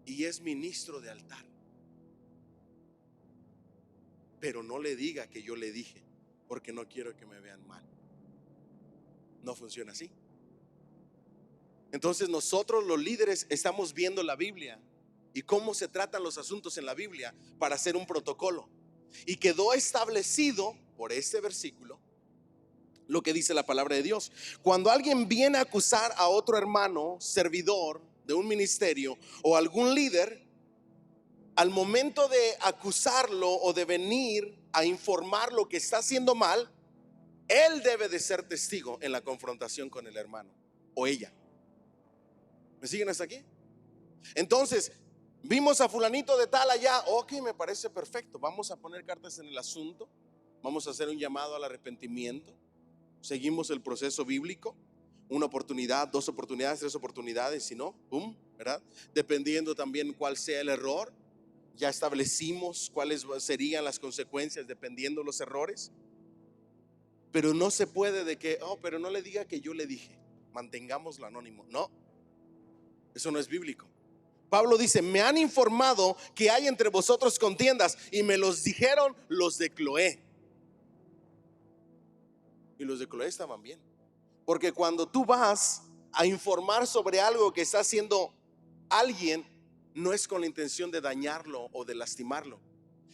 y es ministro de altar? Pero no le diga que yo le dije, porque no quiero que me vean mal. No funciona así. Entonces nosotros los líderes estamos viendo la Biblia y cómo se tratan los asuntos en la Biblia para hacer un protocolo. Y quedó establecido por este versículo lo que dice la palabra de Dios. Cuando alguien viene a acusar a otro hermano, servidor de un ministerio o algún líder, al momento de acusarlo o de venir a informar lo que está haciendo mal, él debe de ser testigo en la confrontación con el hermano o ella. ¿Me siguen hasta aquí? Entonces, vimos a fulanito de tal allá. Ok, me parece perfecto. Vamos a poner cartas en el asunto. Vamos a hacer un llamado al arrepentimiento. Seguimos el proceso bíblico. 1 oportunidad, 2 oportunidades, 3 oportunidades. Si no, ¡pum! ¿Verdad? Dependiendo también cuál sea el error. Ya establecimos cuáles serían las consecuencias dependiendo los errores. Pero no se puede de que, pero no le diga que yo le dije. Mantengámoslo anónimo. No, eso no es bíblico. Pablo dice: me han informado que hay entre vosotros contiendas, y me los dijeron los de Cloé. Y los de Cloé estaban bien, porque cuando tú vas a informar sobre algo que está haciendo alguien, no es con la intención de dañarlo o de lastimarlo,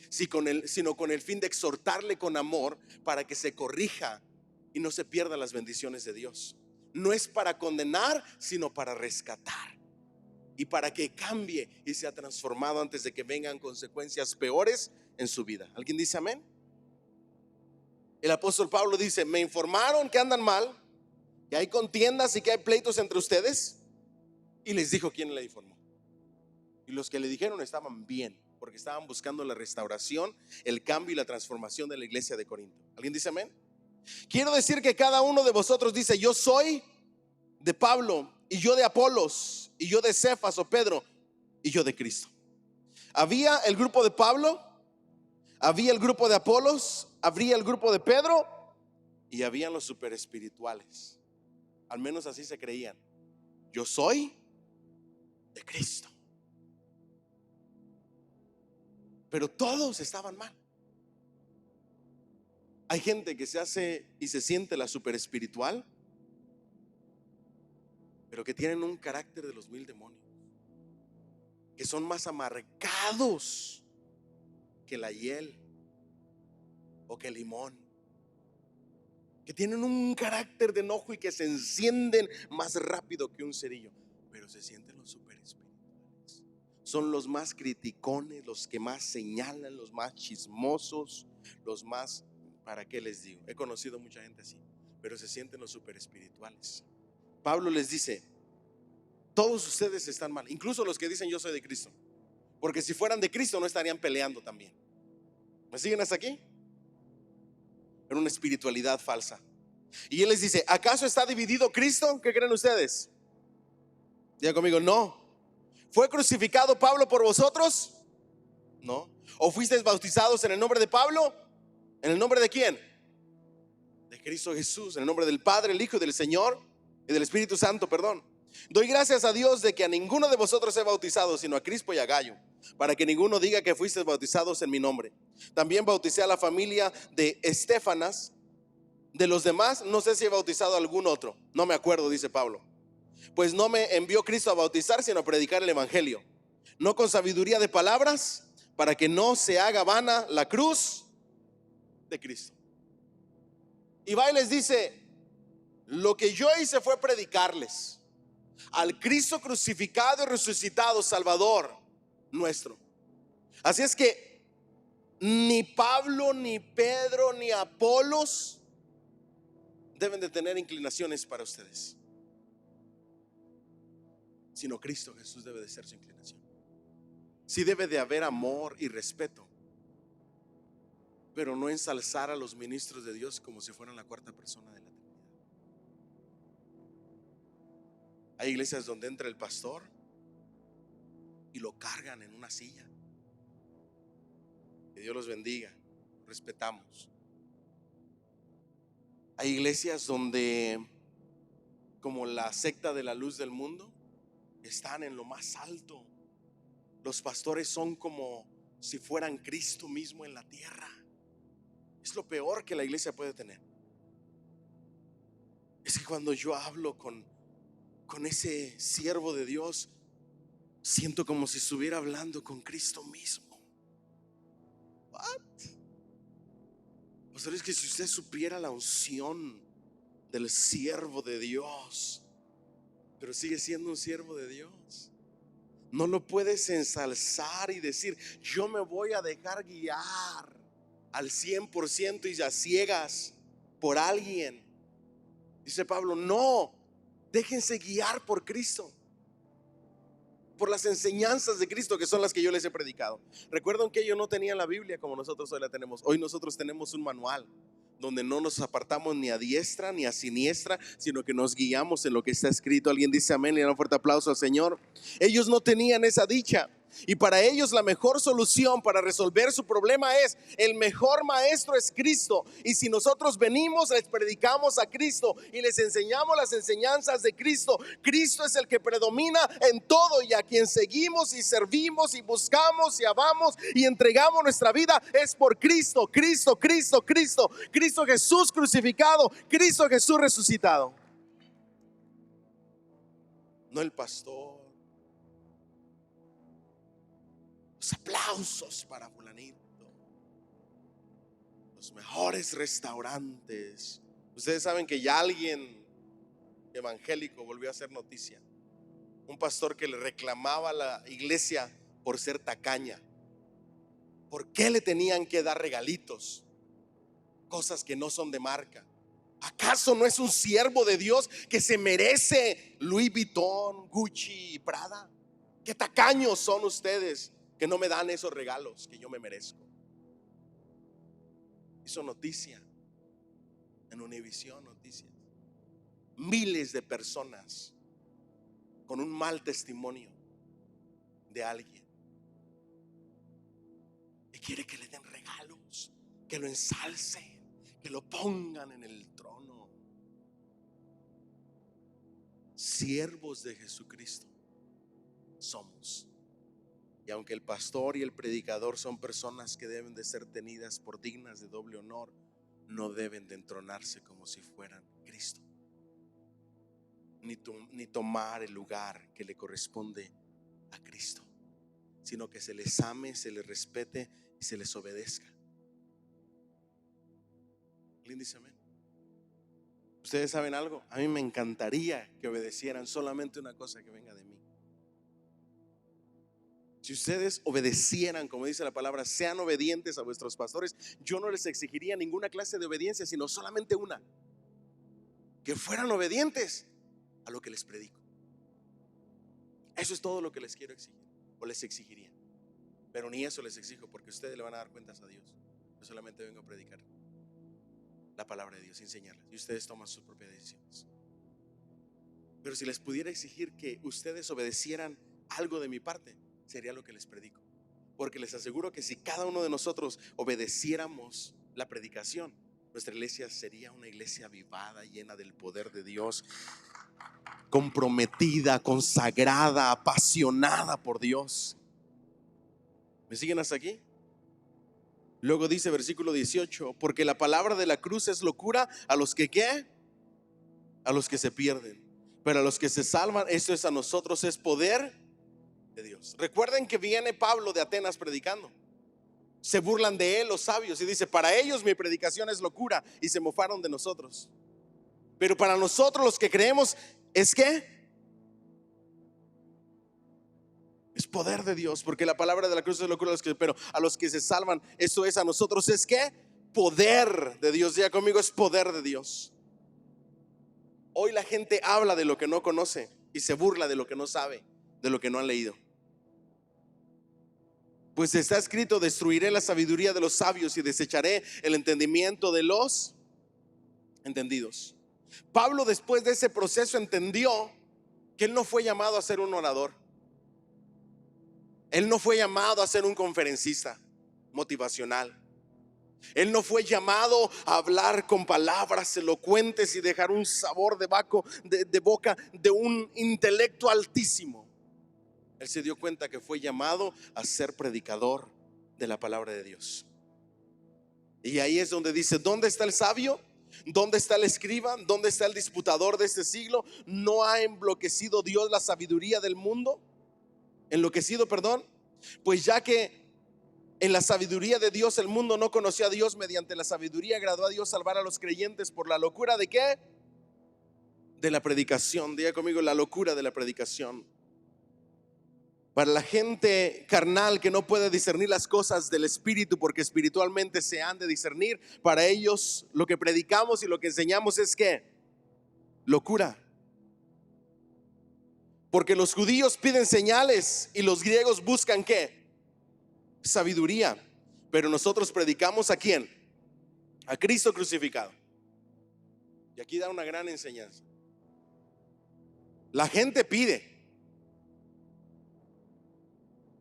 sino con el fin de exhortarle con amor para que se corrija y no se pierdan las bendiciones de Dios. No es para condenar, sino para rescatar y para que cambie y sea transformado antes de que vengan consecuencias peores en su vida. ¿Alguien dice amén? El apóstol Pablo dice: me informaron que andan mal, que hay contiendas y que hay pleitos entre ustedes. Y les dijo quién le informó. Y los que le dijeron estaban bien, porque estaban buscando la restauración, el cambio y la transformación de la iglesia de Corinto. ¿Alguien dice amén? Quiero decir que cada uno de vosotros dice: yo soy de Pablo, y yo de Apolos, y yo de Cefas o Pedro, y yo de Cristo. Había el grupo de Pablo, había el grupo de Apolos, habría el grupo de Pedro, y habían los super espirituales. Al menos así se creían. Yo soy de Cristo. Pero todos estaban mal. Hay gente que se hace y se siente la super espiritual, pero que tienen un carácter de los 1000 demonios, que son más amargados que la hiel o que el limón, que tienen un carácter de enojo y que se encienden más rápido que un cerillo, pero se sienten los super espirituales. Son los más criticones, los que más señalan, los más chismosos, los más, ¿para qué les digo? He conocido mucha gente así, pero se sienten los super espirituales. Pablo les dice: todos ustedes están mal, incluso los que dicen yo soy de Cristo, porque si fueran de Cristo no estarían peleando también. ¿Me siguen hasta aquí? Era una espiritualidad falsa. Y él les dice: ¿acaso está dividido Cristo? ¿Qué creen ustedes? Diga conmigo: no. ¿Fue crucificado Pablo por vosotros? No. ¿O fuisteis bautizados en el nombre de Pablo? ¿En el nombre de quién? De Cristo Jesús, en el nombre del Padre, el Hijo y del Señor y del Espíritu Santo, perdón. Doy gracias a Dios de que a ninguno de vosotros he bautizado, sino a Crispo y a Gayo, para que ninguno diga que fuisteis bautizados en mi nombre. También bauticé a la familia de Estéfanas. De los demás no sé si he bautizado a algún otro, no me acuerdo, dice Pablo. Pues no me envió Cristo a bautizar, sino a predicar el evangelio, no con sabiduría de palabras, para que no se haga vana la cruz de Cristo. Y va y les dice: lo que yo hice fue predicarles al Cristo crucificado y resucitado, Salvador nuestro. Así es que ni Pablo, ni Pedro, ni Apolos deben de tener inclinaciones para ustedes, sino Cristo Jesús debe de ser su inclinación. Sí debe de haber amor y respeto, pero no ensalzar a los ministros de Dios como si fueran la cuarta persona de la Trinidad. Hay iglesias donde entra el pastor y lo cargan en una silla. Que Dios los bendiga, respetamos. Hay iglesias donde, como la secta de la luz del mundo, están en lo más alto. Los pastores son como si fueran Cristo mismo en la tierra. Es lo peor que la iglesia puede tener. Es que cuando yo hablo con ese siervo de Dios, siento como si estuviera hablando con Cristo mismo. What? Pastor, es que si usted supiera la unción del siervo de Dios, pero sigue siendo un siervo de Dios, no lo puedes ensalzar y decir: yo me voy a dejar guiar al 100% y a ciegas por alguien. Dice Pablo: no, déjense guiar por Cristo, por las enseñanzas de Cristo, que son las que yo les he predicado. Recuerden que ellos no tenían la Biblia como nosotros hoy la tenemos. Hoy nosotros tenemos un manual donde no nos apartamos ni a diestra ni a siniestra, sino que nos guiamos en lo que está escrito. Alguien dice amén, le dan un fuerte aplauso al Señor. Ellos no tenían esa dicha, y para ellos la mejor solución para resolver su problema es: el mejor maestro es Cristo. Y si nosotros venimos, les predicamos a Cristo y les enseñamos las enseñanzas de Cristo, Cristo es el que predomina en todo, y a quien seguimos y servimos y buscamos y amamos y entregamos nuestra vida es por Cristo, Cristo, Cristo, Cristo, Cristo Jesús crucificado, Cristo Jesús resucitado. no el pastor. Los aplausos para fulanito, los mejores restaurantes. Ustedes saben que ya alguien evangélico volvió a hacer noticia. Un pastor que le reclamaba a la iglesia por ser tacaña. ¿Por qué le tenían que dar regalitos? Cosas que no son de marca. ¿Acaso no es un siervo de Dios que se merece Louis Vuitton, Gucci y Prada? ¿Qué tacaños son ustedes que no me dan esos regalos que yo me merezco? Hizo noticia en Univisión Noticias. Miles de personas con un mal testimonio de alguien y quiere que le den regalos, que lo ensalcen, que lo pongan en el trono. Siervos de Jesucristo somos. Y aunque el pastor y el predicador son personas que deben de ser tenidas por dignas de doble honor, no deben de entronarse como si fueran Cristo, ni tomar el lugar que le corresponde a Cristo, sino que se les ame, se les respete y se les obedezca. ¿Alguien dice amén? Ustedes saben algo, a mí me encantaría que obedecieran solamente una cosa que venga de mí. Si ustedes obedecieran, como dice la palabra, sean obedientes a vuestros pastores, yo no les exigiría ninguna clase de obediencia, sino solamente una: que fueran obedientes a lo que les predico. Eso es todo lo que les quiero exigir, o les exigiría. Pero ni eso les exijo, porque ustedes le van a dar cuentas a Dios. Yo solamente vengo a predicar la palabra de Dios, enseñarles, y ustedes toman sus propias decisiones. Pero si les pudiera exigir que ustedes obedecieran algo de mi parte, sería lo que les predico. Porque les aseguro que si cada uno de nosotros obedeciéramos la predicación, nuestra iglesia sería una iglesia avivada, llena del poder de Dios, comprometida, consagrada, apasionada por Dios. ¿Me siguen hasta aquí? Luego dice versículo 18: porque la palabra de la cruz es locura a los que ¿qué? A los que se pierden, pero a los que se salvan, esto es a nosotros, es poder de Dios. Recuerden que viene Pablo de Atenas predicando. Se burlan de él los sabios y dice: para ellos mi predicación es locura, y se mofaron de nosotros. Pero para nosotros los que creemos, ¿es qué? Es poder de Dios, porque la palabra de la cruz es locura, pero a los que se salvan, eso es a nosotros, ¿es qué? Poder de Dios. Diga conmigo: es poder de Dios. Hoy la gente habla de lo que no conoce y se burla de lo que no sabe, de lo que no han leído. Pues está escrito: destruiré la sabiduría de los sabios y desecharé el entendimiento de los entendidos. Pablo, después de ese proceso, entendió que él no fue llamado a ser un orador. Él no fue llamado a ser un conferencista motivacional. Él no fue llamado a hablar con palabras elocuentes y dejar un sabor de boca de un intelecto altísimo. Él se dio cuenta que fue llamado a ser predicador de la palabra de Dios. Y ahí es donde dice: ¿dónde está el sabio? ¿Dónde está el escriba? ¿Dónde está el disputador de este siglo? ¿No ha enloquecido Dios la sabiduría del mundo? Pues ya que en la sabiduría de Dios el mundo no conoció a Dios, mediante la sabiduría agradó a Dios salvar a los creyentes por la locura de ¿qué? De la predicación. Diga conmigo: la locura de la predicación. Para la gente carnal que no puede discernir las cosas del espíritu, porque espiritualmente se han de discernir, para ellos lo que predicamos y lo que enseñamos es ¿qué? Locura. Porque los judíos piden señales y los griegos buscan ¿qué? Sabiduría. Pero nosotros predicamos ¿a quién? A Cristo crucificado. Y aquí da una gran enseñanza. La gente pide.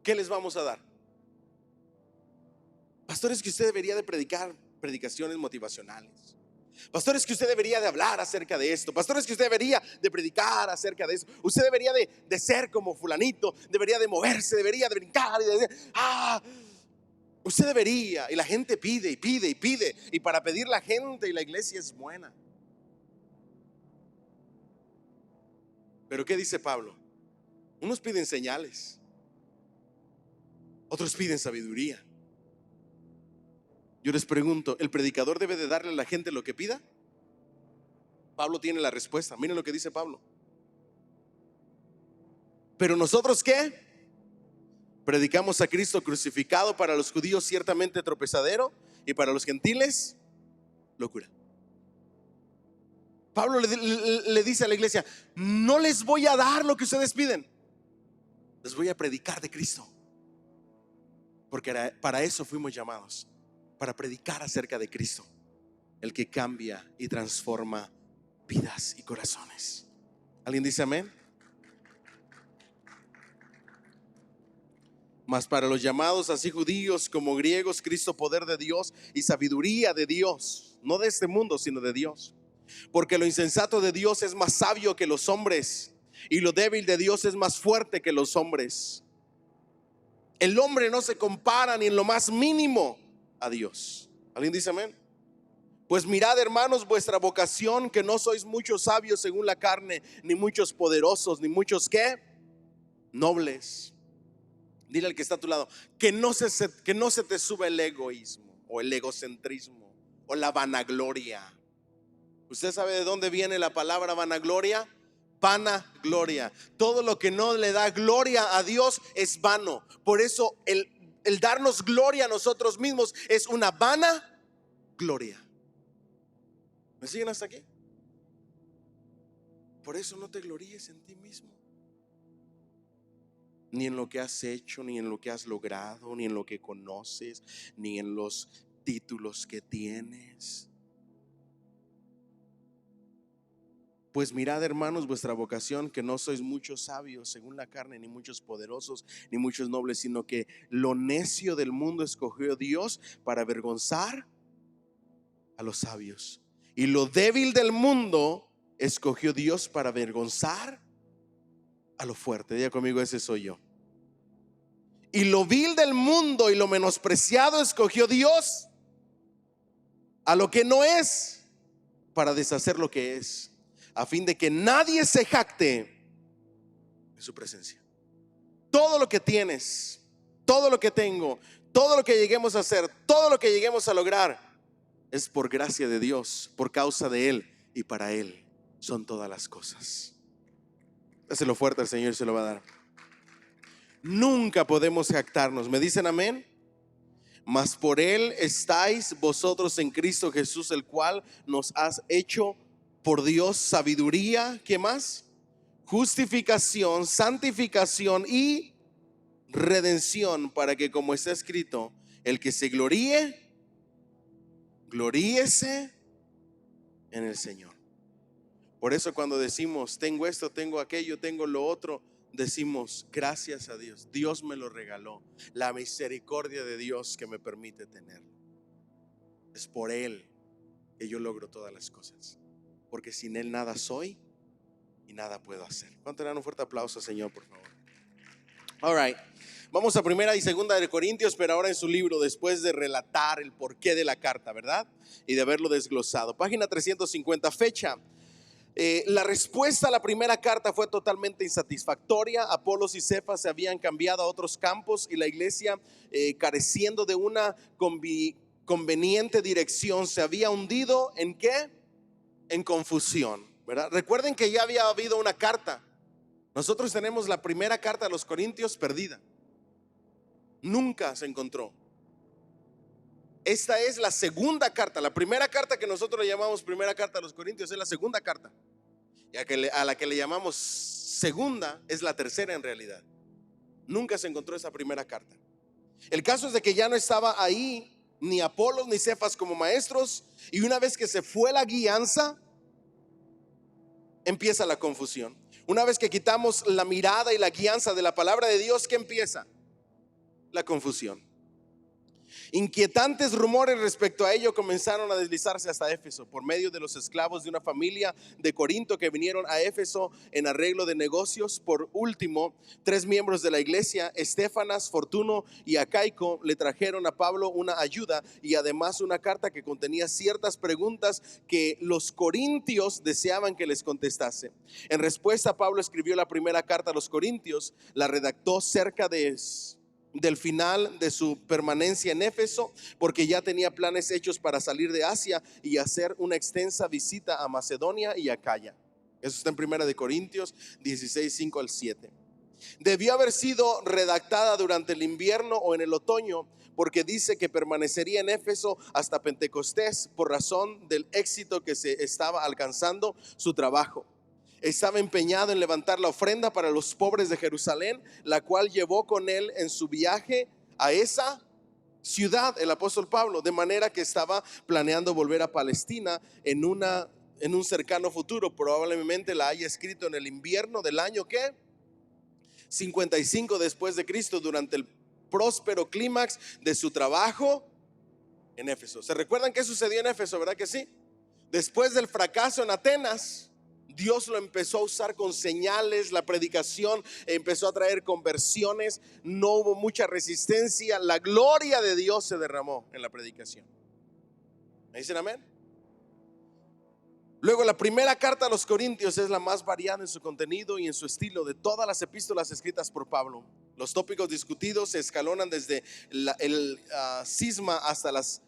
¿Qué les vamos a dar? Pastores, que usted debería de predicar predicaciones motivacionales. Pastores, que usted debería de hablar acerca de esto. Pastores, que usted debería de predicar acerca de eso. Usted debería de ser como fulanito. Debería de moverse, debería de brincar y de decir, usted debería. Y la gente pide y pide y pide. Y para pedir la gente y la iglesia es buena. Pero ¿qué dice Pablo? Unos piden señales, otros piden sabiduría. Yo les pregunto, ¿el predicador debe de darle a la gente lo que pida? Pablo tiene la respuesta. Miren lo que dice Pablo. Pero nosotros, ¿qué? Predicamos a Cristo crucificado, para los judíos ciertamente tropezadero y para los gentiles locura. Pablo le dice a la iglesia: no les voy a dar lo que ustedes piden, les voy a predicar de Cristo, porque para eso fuimos llamados, para predicar acerca de Cristo, el que cambia y transforma vidas y corazones. ¿Alguien dice amén? Mas para los llamados, así judíos como griegos, Cristo poder de Dios y sabiduría de Dios, no de este mundo sino de Dios. Porque lo insensato de Dios es más sabio que los hombres, y lo débil de Dios es más fuerte que los hombres. El hombre no se compara ni en lo más mínimo a Dios. ¿Alguien dice amén? Pues mirad, hermanos, vuestra vocación, que no sois muchos sabios según la carne, ni muchos poderosos, ni muchos ¿qué? Nobles. Dile al que está a tu lado que no se te sube el egoísmo o el egocentrismo o la vanagloria. ¿Usted sabe de dónde viene la palabra vanagloria? Vanagloria. Todo lo que no le da gloria a Dios es vano. Por eso el darnos gloria a nosotros mismos es una vanagloria. ¿Me siguen hasta aquí? Por eso no te gloríes en ti mismo, ni en lo que has hecho, ni en lo que has logrado, ni en lo que conoces, ni en los títulos que tienes. Pues mirad, hermanos, vuestra vocación, que no sois muchos sabios según la carne, ni muchos poderosos, ni muchos nobles, sino que lo necio del mundo escogió Dios para avergonzar a los sabios, y lo débil del mundo escogió Dios para avergonzar a lo fuerte. Diga conmigo: ese soy yo. Y lo vil del mundo y lo menospreciado escogió Dios, a lo que no es, para deshacer lo que es, a fin de que nadie se jacte en su presencia. Todo lo que tienes, todo lo que tengo, todo lo que lleguemos a hacer, todo lo que lleguemos a lograr, es por gracia de Dios, por causa de Él y para Él son todas las cosas. Dáselo fuerte al Señor y se lo va a dar. Nunca podemos jactarnos. ¿Me dicen amén? Mas por Él estáis vosotros en Cristo Jesús, el cual nos has hecho por Dios sabiduría, ¿qué más? Justificación, santificación y redención, para que, como está escrito, el que se gloríe, gloríese en el Señor. Por eso cuando decimos tengo esto, tengo aquello, tengo lo otro, decimos gracias a Dios. Dios me lo regaló. La misericordia de Dios que me permite tenerlo. Es por Él que yo logro todas las cosas, porque sin Él nada soy y nada puedo hacer. ¿Cuánto le dan un fuerte aplauso, Señor, por favor? All right. Vamos a primera y segunda de Corintios, pero ahora en su libro, después de relatar el porqué de la carta, ¿verdad? Y de haberlo desglosado. Página 350, fecha. La respuesta a la primera carta fue totalmente insatisfactoria. Apolos y Cefas se habían cambiado a otros campos y la iglesia, careciendo de una conveniente dirección, se había hundido ¿en qué? En confusión, ¿verdad? Recuerden que ya había habido una carta. Nosotros tenemos la primera carta a los Corintios perdida. Nunca se encontró. Esta es la segunda carta. La primera carta que nosotros le llamamos primera carta a los Corintios es la segunda carta. Y a la que le llamamos segunda es la tercera en realidad. Nunca se encontró esa primera carta. El caso es de que ya no estaba ahí ni Apolos ni Cefas como maestros. Y una vez que se fue la guianza, empieza la confusión. Una vez que quitamos la mirada y la guianza de la palabra de Dios, ¿qué empieza? La confusión. Inquietantes rumores respecto a ello comenzaron a deslizarse hasta Éfeso por medio de los esclavos de una familia de Corinto que vinieron a Éfeso en arreglo de negocios. Por último, 3 miembros de la iglesia, Estéfanas, Fortuno y Acaico, le trajeron a Pablo una ayuda y además una carta que contenía ciertas preguntas que los corintios deseaban que les contestase. En respuesta, Pablo escribió la primera carta a los corintios, la redactó cerca del final de su permanencia en Éfeso, porque ya tenía planes hechos para salir de Asia y hacer una extensa visita a Macedonia y Acaya. Eso está en 1 de Corintios 16, 5 al 7. Debió haber sido redactada durante el invierno o en el otoño, porque dice que permanecería en Éfeso hasta Pentecostés por razón del éxito que se estaba alcanzando su trabajo. Estaba empeñado en levantar la ofrenda para los pobres de Jerusalén, la cual llevó con él en su viaje a esa ciudad el apóstol Pablo, de manera que estaba planeando volver a Palestina en un cercano futuro. Probablemente la haya escrito en el invierno del año ¿qué? 55 después de Cristo, durante el próspero clímax de su trabajo en Éfeso. ¿Se recuerdan qué sucedió en Éfeso, verdad que sí? Después del fracaso en Atenas, Dios lo empezó a usar con señales, la predicación empezó a traer conversiones, no hubo mucha resistencia, la gloria de Dios se derramó en la predicación. ¿Me dicen amén? Luego, la primera carta a los Corintios es la más variada en su contenido y en su estilo de todas las epístolas escritas por Pablo. Los tópicos discutidos se escalonan desde el cisma hasta las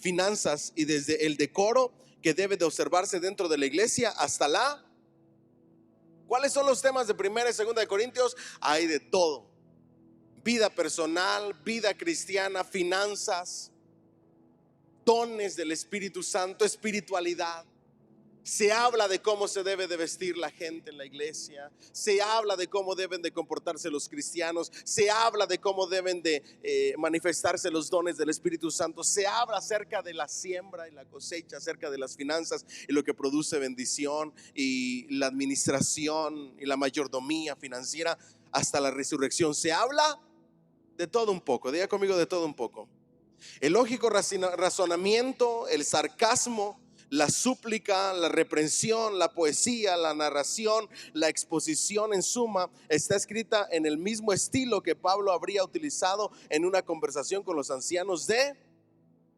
finanzas, y desde el decoro que debe de observarse dentro de la iglesia hasta la... ¿Cuáles son los temas de 1 y 2 de Corintios? Hay de todo: vida personal, vida cristiana, finanzas, dones del Espíritu Santo, espiritualidad. Se habla de cómo se debe de vestir la gente en la iglesia, se habla de cómo deben de comportarse los cristianos, se habla de cómo deben de manifestarse los dones del Espíritu Santo, se habla acerca de la siembra y la cosecha, acerca de las finanzas y lo que produce bendición, y la administración y la mayordomía financiera hasta la resurrección. Se habla de todo un poco, diga conmigo, de todo un poco. El lógico razonamiento, el sarcasmo, la súplica, la reprensión, la poesía, la narración, la exposición, en suma, está escrita en el mismo estilo que Pablo habría utilizado en una conversación con los ancianos de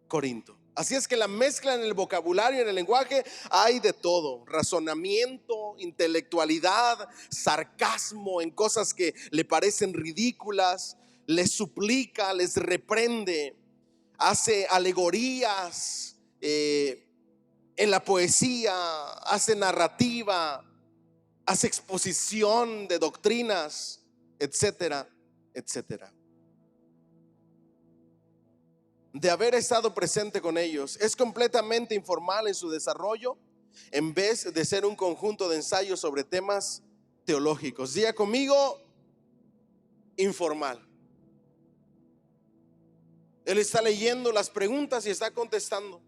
Corinto. Así es que la mezcla en el vocabulario, en el lenguaje, hay de todo: razonamiento, intelectualidad, sarcasmo en cosas que le parecen ridículas, les suplica, les reprende, hace alegorías en la poesía, hace narrativa, hace exposición de doctrinas, etcétera, etcétera. De haber estado presente con ellos, es completamente informal en su desarrollo, en vez de ser un conjunto de ensayos sobre temas teológicos. Diga conmigo, informal. Él está leyendo las preguntas y está contestando,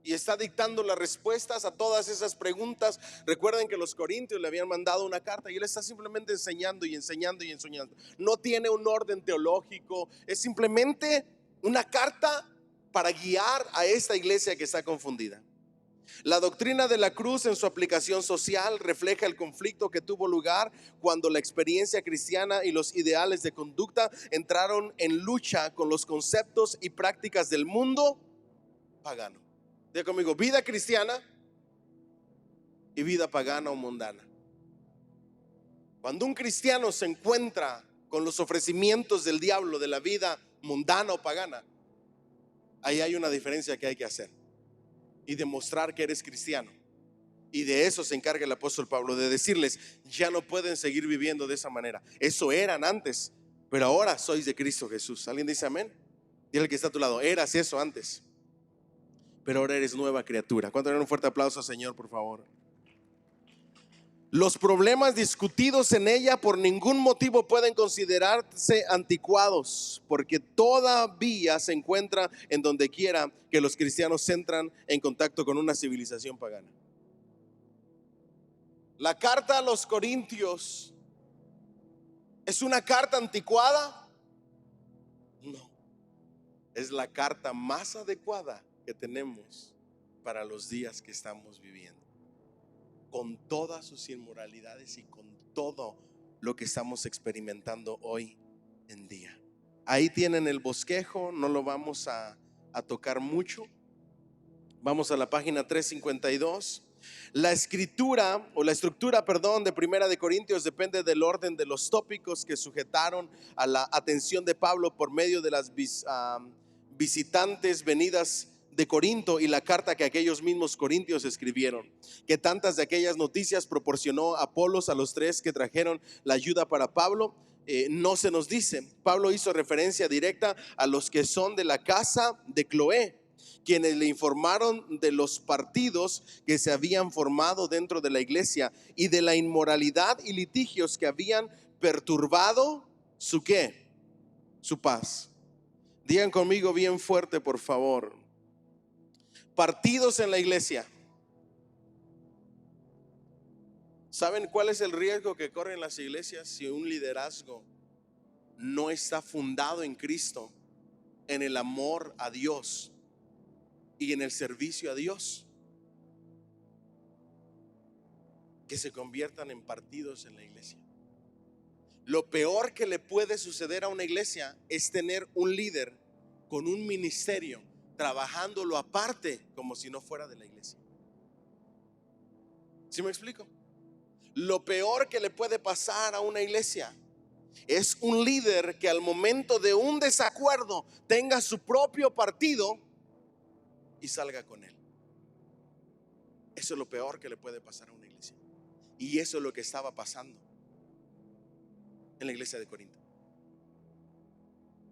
y está dictando las respuestas a todas esas preguntas. Recuerden que los corintios le habían mandado una carta y él está simplemente enseñando y enseñando y enseñando. No tiene un orden teológico, es simplemente una carta para guiar a esta iglesia que está confundida. La doctrina de la cruz en su aplicación social refleja el conflicto que tuvo lugar cuando la experiencia cristiana y los ideales de conducta entraron en lucha con los conceptos y prácticas del mundo pagano. Diga conmigo, vida cristiana y vida pagana o mundana. Cuando un cristiano se encuentra con los ofrecimientos del diablo de la vida mundana o pagana, ahí hay una diferencia que hay que hacer y demostrar que eres cristiano. Y de eso se encarga el apóstol Pablo, de decirles: ya no pueden seguir viviendo de esa manera. Eso eran antes, pero ahora sois de Cristo Jesús. ¿Alguien dice amén? Dile al que está a tu lado: eras eso antes, pero ahora eres nueva criatura. ¿Cuánto dan un fuerte aplauso, Señor, por favor? Los problemas discutidos en ella por ningún motivo pueden considerarse anticuados, porque todavía se encuentra en donde quiera que los cristianos entran en contacto con una civilización pagana. La carta a los Corintios ¿es una carta anticuada? No. es la carta más adecuada que tenemos para los días que estamos viviendo, con todas sus inmoralidades y con todo lo que estamos experimentando hoy en día. Ahí tienen el bosquejo, no lo vamos a tocar mucho. Vamos a la página 352. La escritura o la estructura, perdón, de Primera de Corintios depende del orden de los tópicos que sujetaron a la atención de Pablo por medio de las visitantes venidas de Corinto y la carta que aquellos mismos corintios escribieron. Que tantas de aquellas noticias proporcionó Apolos a los tres que trajeron la ayuda para Pablo, no se nos dice. Pablo hizo referencia directa a los que son de la casa de Cloé, quienes le informaron de los partidos que se habían formado dentro de la iglesia y de la inmoralidad y litigios que habían perturbado su ¿qué? Su paz. Digan conmigo bien fuerte, por favor. Partidos en la iglesia. ¿Saben cuál es el riesgo que corren las iglesias si un liderazgo no está fundado en Cristo, en el amor a Dios y en el servicio a Dios? Que se conviertan en partidos en la iglesia. Lo peor que le puede suceder a una iglesia es tener un líder con un ministerio trabajándolo aparte como si no fuera de la iglesia. ¿Sí me explico? Lo peor que le puede pasar a una iglesia es un líder que al momento de un desacuerdo tenga su propio partido y salga con él. Eso es lo peor que le puede pasar a una iglesia. Y eso es lo que estaba pasando en la iglesia de Corinto.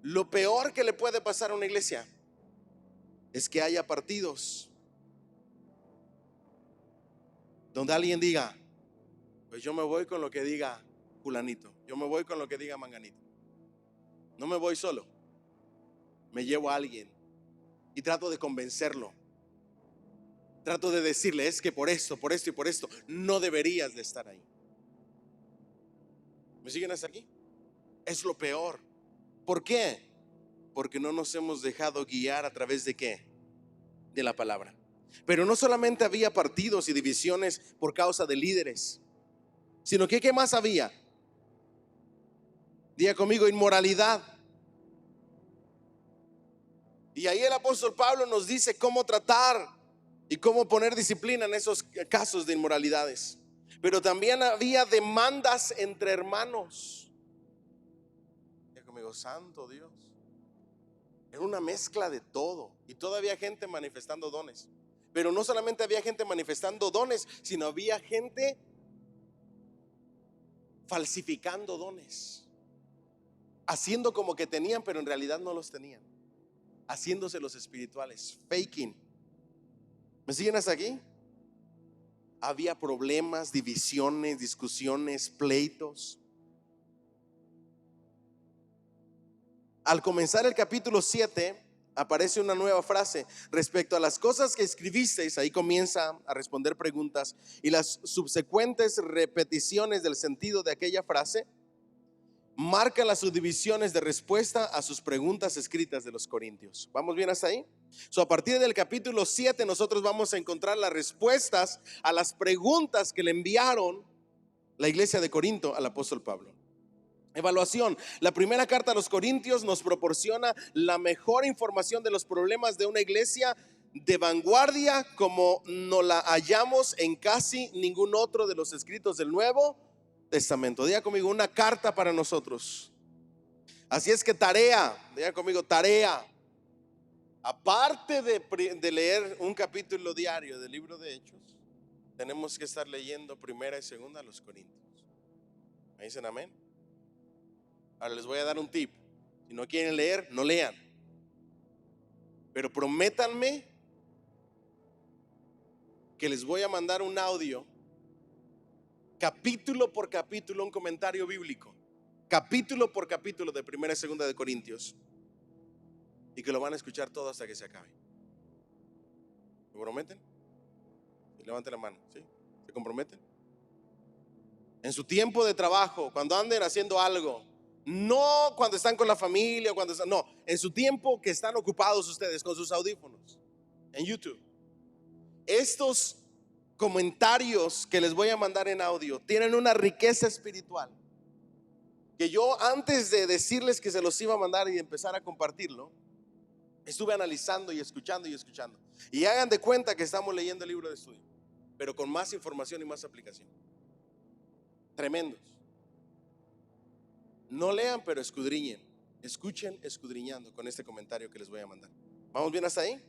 Lo peor que le puede pasar a una iglesia es que haya partidos donde alguien diga: pues yo me voy con lo que diga fulanito, yo me voy con lo que diga manganito. No me voy solo, me llevo a alguien y trato de convencerlo. Trato de decirle: es que por esto y por esto no deberías de estar ahí. ¿Me siguen hasta aquí? Es lo peor. ¿Por qué? Porque no nos hemos dejado guiar a través de ¿qué? De la palabra. Pero no solamente había partidos y divisiones por causa de líderes, sino que ¿qué más había? Diga conmigo: inmoralidad. Y ahí el apóstol Pablo nos dice cómo tratar y cómo poner disciplina en esos casos de inmoralidades. Pero también había demandas entre hermanos. Diga conmigo: santo Dios. Era una mezcla de todo. Y todavía había gente manifestando dones. Pero no solamente había gente manifestando dones, sino había gente falsificando dones, haciendo como que tenían, pero en realidad no los tenían, haciéndose los espirituales, faking. ¿Me siguen hasta aquí? Había problemas, divisiones, discusiones, pleitos. Al comenzar el capítulo 7 aparece una nueva frase: respecto a las cosas que escribisteis. Ahí comienza a responder preguntas y las subsecuentes repeticiones del sentido de aquella frase marcan las subdivisiones de respuesta a sus preguntas escritas de los corintios. ¿Vamos bien hasta ahí? A partir del capítulo 7 nosotros vamos a encontrar las respuestas a las preguntas que le enviaron la iglesia de Corinto al apóstol Pablo. Evaluación. La primera carta a los Corintios nos proporciona la mejor información de los problemas de una iglesia de vanguardia como no la hallamos en casi ningún otro de los escritos del Nuevo Testamento. Diga conmigo: una carta para nosotros. Así es que tarea, diga conmigo: tarea. Aparte de leer un capítulo diario del libro de Hechos, tenemos que estar leyendo primera y segunda a los Corintios. ¿Me dicen amén? Ahora les voy a dar un tip: si no quieren leer, no lean, pero prométanme que les voy a mandar un audio, capítulo por capítulo, un comentario bíblico, capítulo por capítulo de primera y segunda de Corintios, y que lo van a escuchar todo hasta que se acabe. ¿Me prometen? Levanten la mano, ¿sí? ¿Se comprometen? En su tiempo de trabajo, cuando anden haciendo algo, No cuando están con la familia, no, en su tiempo que están ocupados ustedes con sus audífonos en YouTube. Estos comentarios que les voy a mandar en audio tienen una riqueza espiritual que yo, antes de decirles que se los iba a mandar y empezar a compartirlo, estuve analizando y escuchando y escuchando. Y hagan de cuenta que estamos leyendo el libro de estudio, pero con más información y más aplicación. Tremendos. No lean, pero escudriñen. Escuchen escudriñando con este comentario que les voy a mandar. ¿Vamos bien hasta ahí?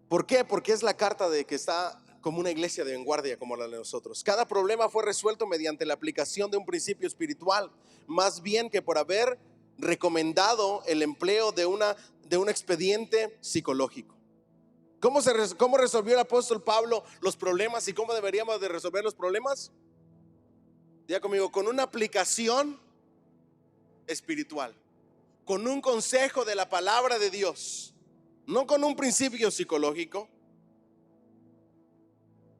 ¿Por qué? Porque es la carta de que está como una iglesia de vanguardia como la de nosotros. Cada problema fue resuelto mediante la aplicación de un principio espiritual, más bien que por haber recomendado el empleo de un expediente psicológico. ¿Cómo resolvió el apóstol Pablo los problemas y cómo deberíamos de resolver los problemas? Diga conmigo, con una aplicación espiritual, con un consejo de la palabra de Dios, no con un principio psicológico.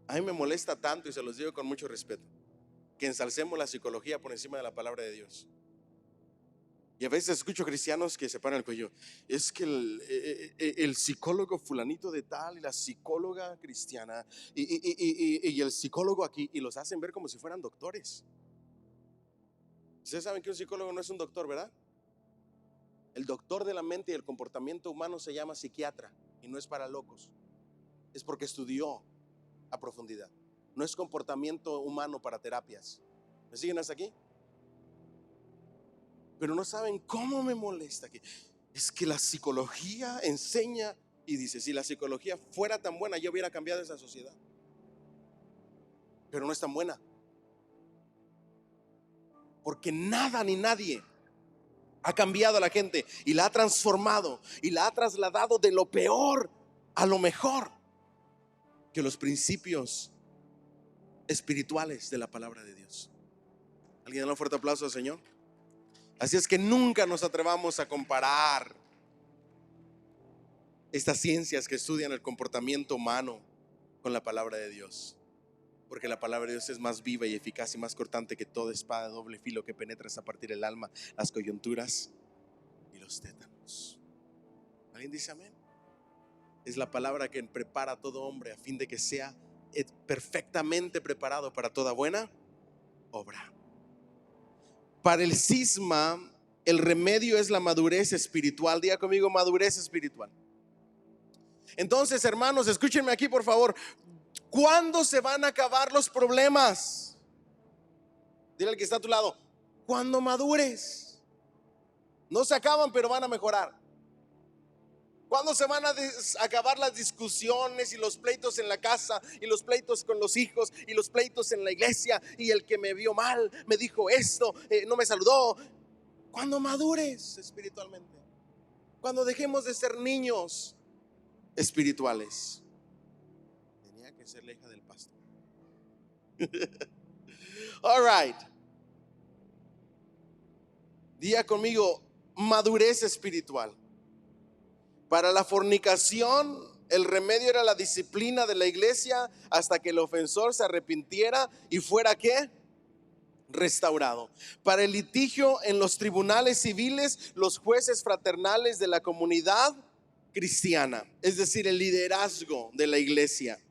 A mí me molesta tanto, y se los digo con mucho respeto, que ensalcemos la psicología por encima de la palabra de Dios. Y a veces escucho cristianos que se paran el cuello. Es que el psicólogo fulanito de tal y la psicóloga cristiana y el psicólogo aquí, y los hacen ver como si fueran doctores. Ustedes saben que un psicólogo no es un doctor, ¿verdad? El doctor de la mente y el comportamiento humano se llama psiquiatra, y no es para locos. Es porque estudió a profundidad. No es comportamiento humano para terapias. ¿Me siguen hasta aquí? Pero no saben cómo me molesta que es que la psicología enseña y dice, si la psicología fuera tan buena, yo hubiera cambiado esa sociedad. Pero no es tan buena. Porque nada ni nadie ha cambiado a la gente y la ha transformado y la ha trasladado de lo peor a lo mejor que los principios espirituales de la palabra de Dios. ¿Alguien da un fuerte aplauso al Señor? Así es que nunca nos atrevamos a comparar estas ciencias que estudian el comportamiento humano con la palabra de Dios, porque la palabra de Dios es más viva y eficaz y más cortante que toda espada de doble filo que penetra hasta partir el alma, las coyunturas y los tétanos. ¿Alguien dice amén? Es la palabra que prepara a todo hombre a fin de que sea perfectamente preparado para toda buena obra. Para el cisma, el remedio es la madurez espiritual. Diga conmigo, madurez espiritual. Entonces, hermanos, escúchenme aquí, por favor. ¿Cuándo se van a acabar los problemas? Dile al que está a tu lado, cuando madures. No se acaban, pero van a mejorar. ¿Cuándo se van a acabar las discusiones y los pleitos en la casa y los pleitos con los hijos y los pleitos en la iglesia y el que me vio mal me dijo esto, no me saludó? Cuando madures espiritualmente, cuando dejemos de ser niños espirituales. Tenía que ser la hija del pastor. All right. Diga conmigo, madurez espiritual. Para la fornicación, el remedio era la disciplina de la iglesia hasta que el ofensor se arrepintiera y fuera ¿qué? Restaurado. Para el litigio en los tribunales civiles, los jueces fraternales de la comunidad cristiana, es decir, el liderazgo de la iglesia,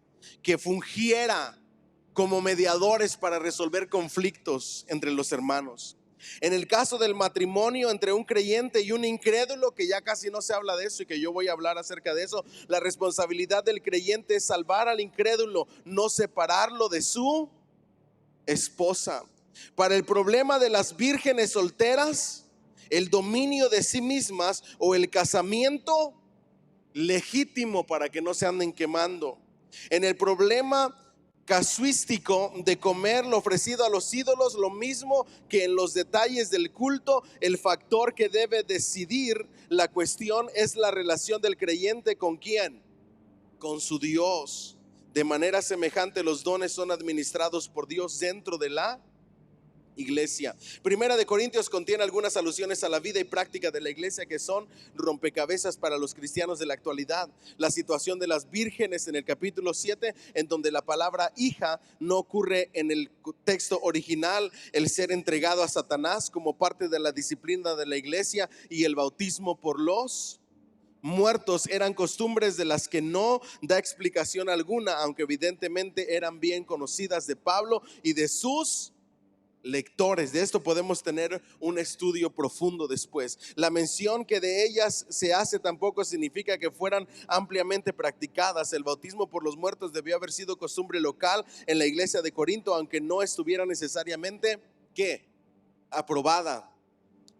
que fungiera como mediadores para resolver conflictos entre los hermanos. En el caso del matrimonio entre un creyente y un incrédulo, que ya casi no se habla de eso y que yo voy a hablar acerca de eso, la responsabilidad del creyente es salvar al incrédulo, no separarlo de su esposa. Para el problema de las vírgenes solteras, el dominio de sí mismas o el casamiento legítimo para que no se anden quemando. En el problema casuístico de comer lo ofrecido a los ídolos, lo mismo que en los detalles del culto, el factor que debe decidir la cuestión es la relación del creyente con ¿quién? Con su Dios. De manera semejante, los dones son administrados por Dios dentro de la iglesia. Primera de Corintios contiene algunas alusiones a la vida y práctica de la iglesia que son rompecabezas para los cristianos de la actualidad. La situación de las vírgenes en el capítulo 7, en donde la palabra hija no ocurre en el texto original, el ser entregado a Satanás como parte de la disciplina de la iglesia y el bautismo por los muertos eran costumbres de las que no da explicación alguna, aunque evidentemente eran bien conocidas de Pablo y de sus lectores. De esto podemos tener un estudio profundo después. La mención que de ellas se hace tampoco significa que fueran ampliamente practicadas. El bautismo por los muertos debió haber sido costumbre local en la iglesia de Corinto, aunque no estuviera necesariamente ¿qué? Aprobada,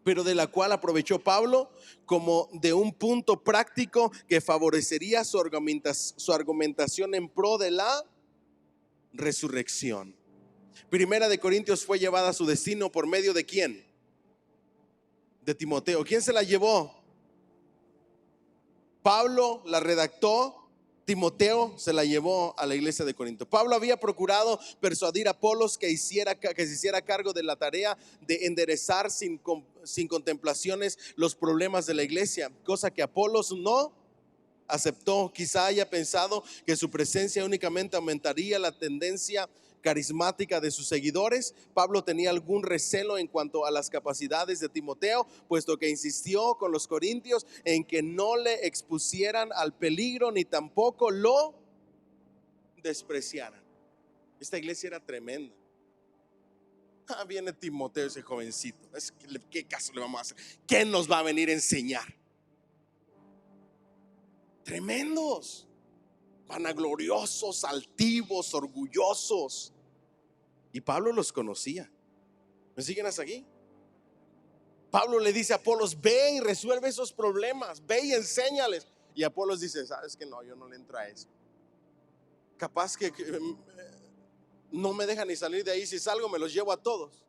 pero de la cual aprovechó Pablo como de un punto práctico que favorecería su argumentación en pro de la resurrección. Primera de Corintios fue llevada a su destino por medio de ¿quién? De Timoteo. ¿Quién se la llevó? Pablo la redactó, Timoteo se la llevó a la iglesia de Corinto. Pablo había procurado persuadir a Apolos que se hiciera cargo de la tarea de enderezar sin contemplaciones los problemas de la iglesia, cosa que Apolos no aceptó. Quizá haya pensado que su presencia únicamente aumentaría la tendencia carismática de sus seguidores. Pablo tenía algún recelo en cuanto a las capacidades de Timoteo, puesto que insistió con los corintios en que no le expusieran al peligro ni tampoco lo despreciaran. Esta iglesia era tremenda. Viene Timoteo, ese jovencito. ¿Qué caso le vamos a hacer? ¿Qué nos va a venir a enseñar? Tremendos, vanagloriosos, altivos, orgullosos. Y Pablo los conocía. ¿Me siguen hasta aquí? Pablo le dice a Apolos: ve y resuelve esos problemas, ve y enséñales. Y Apolos dice: sabes que no, yo no le entro a eso. Capaz que no me dejan ni salir de ahí. Si salgo me los llevo a todos.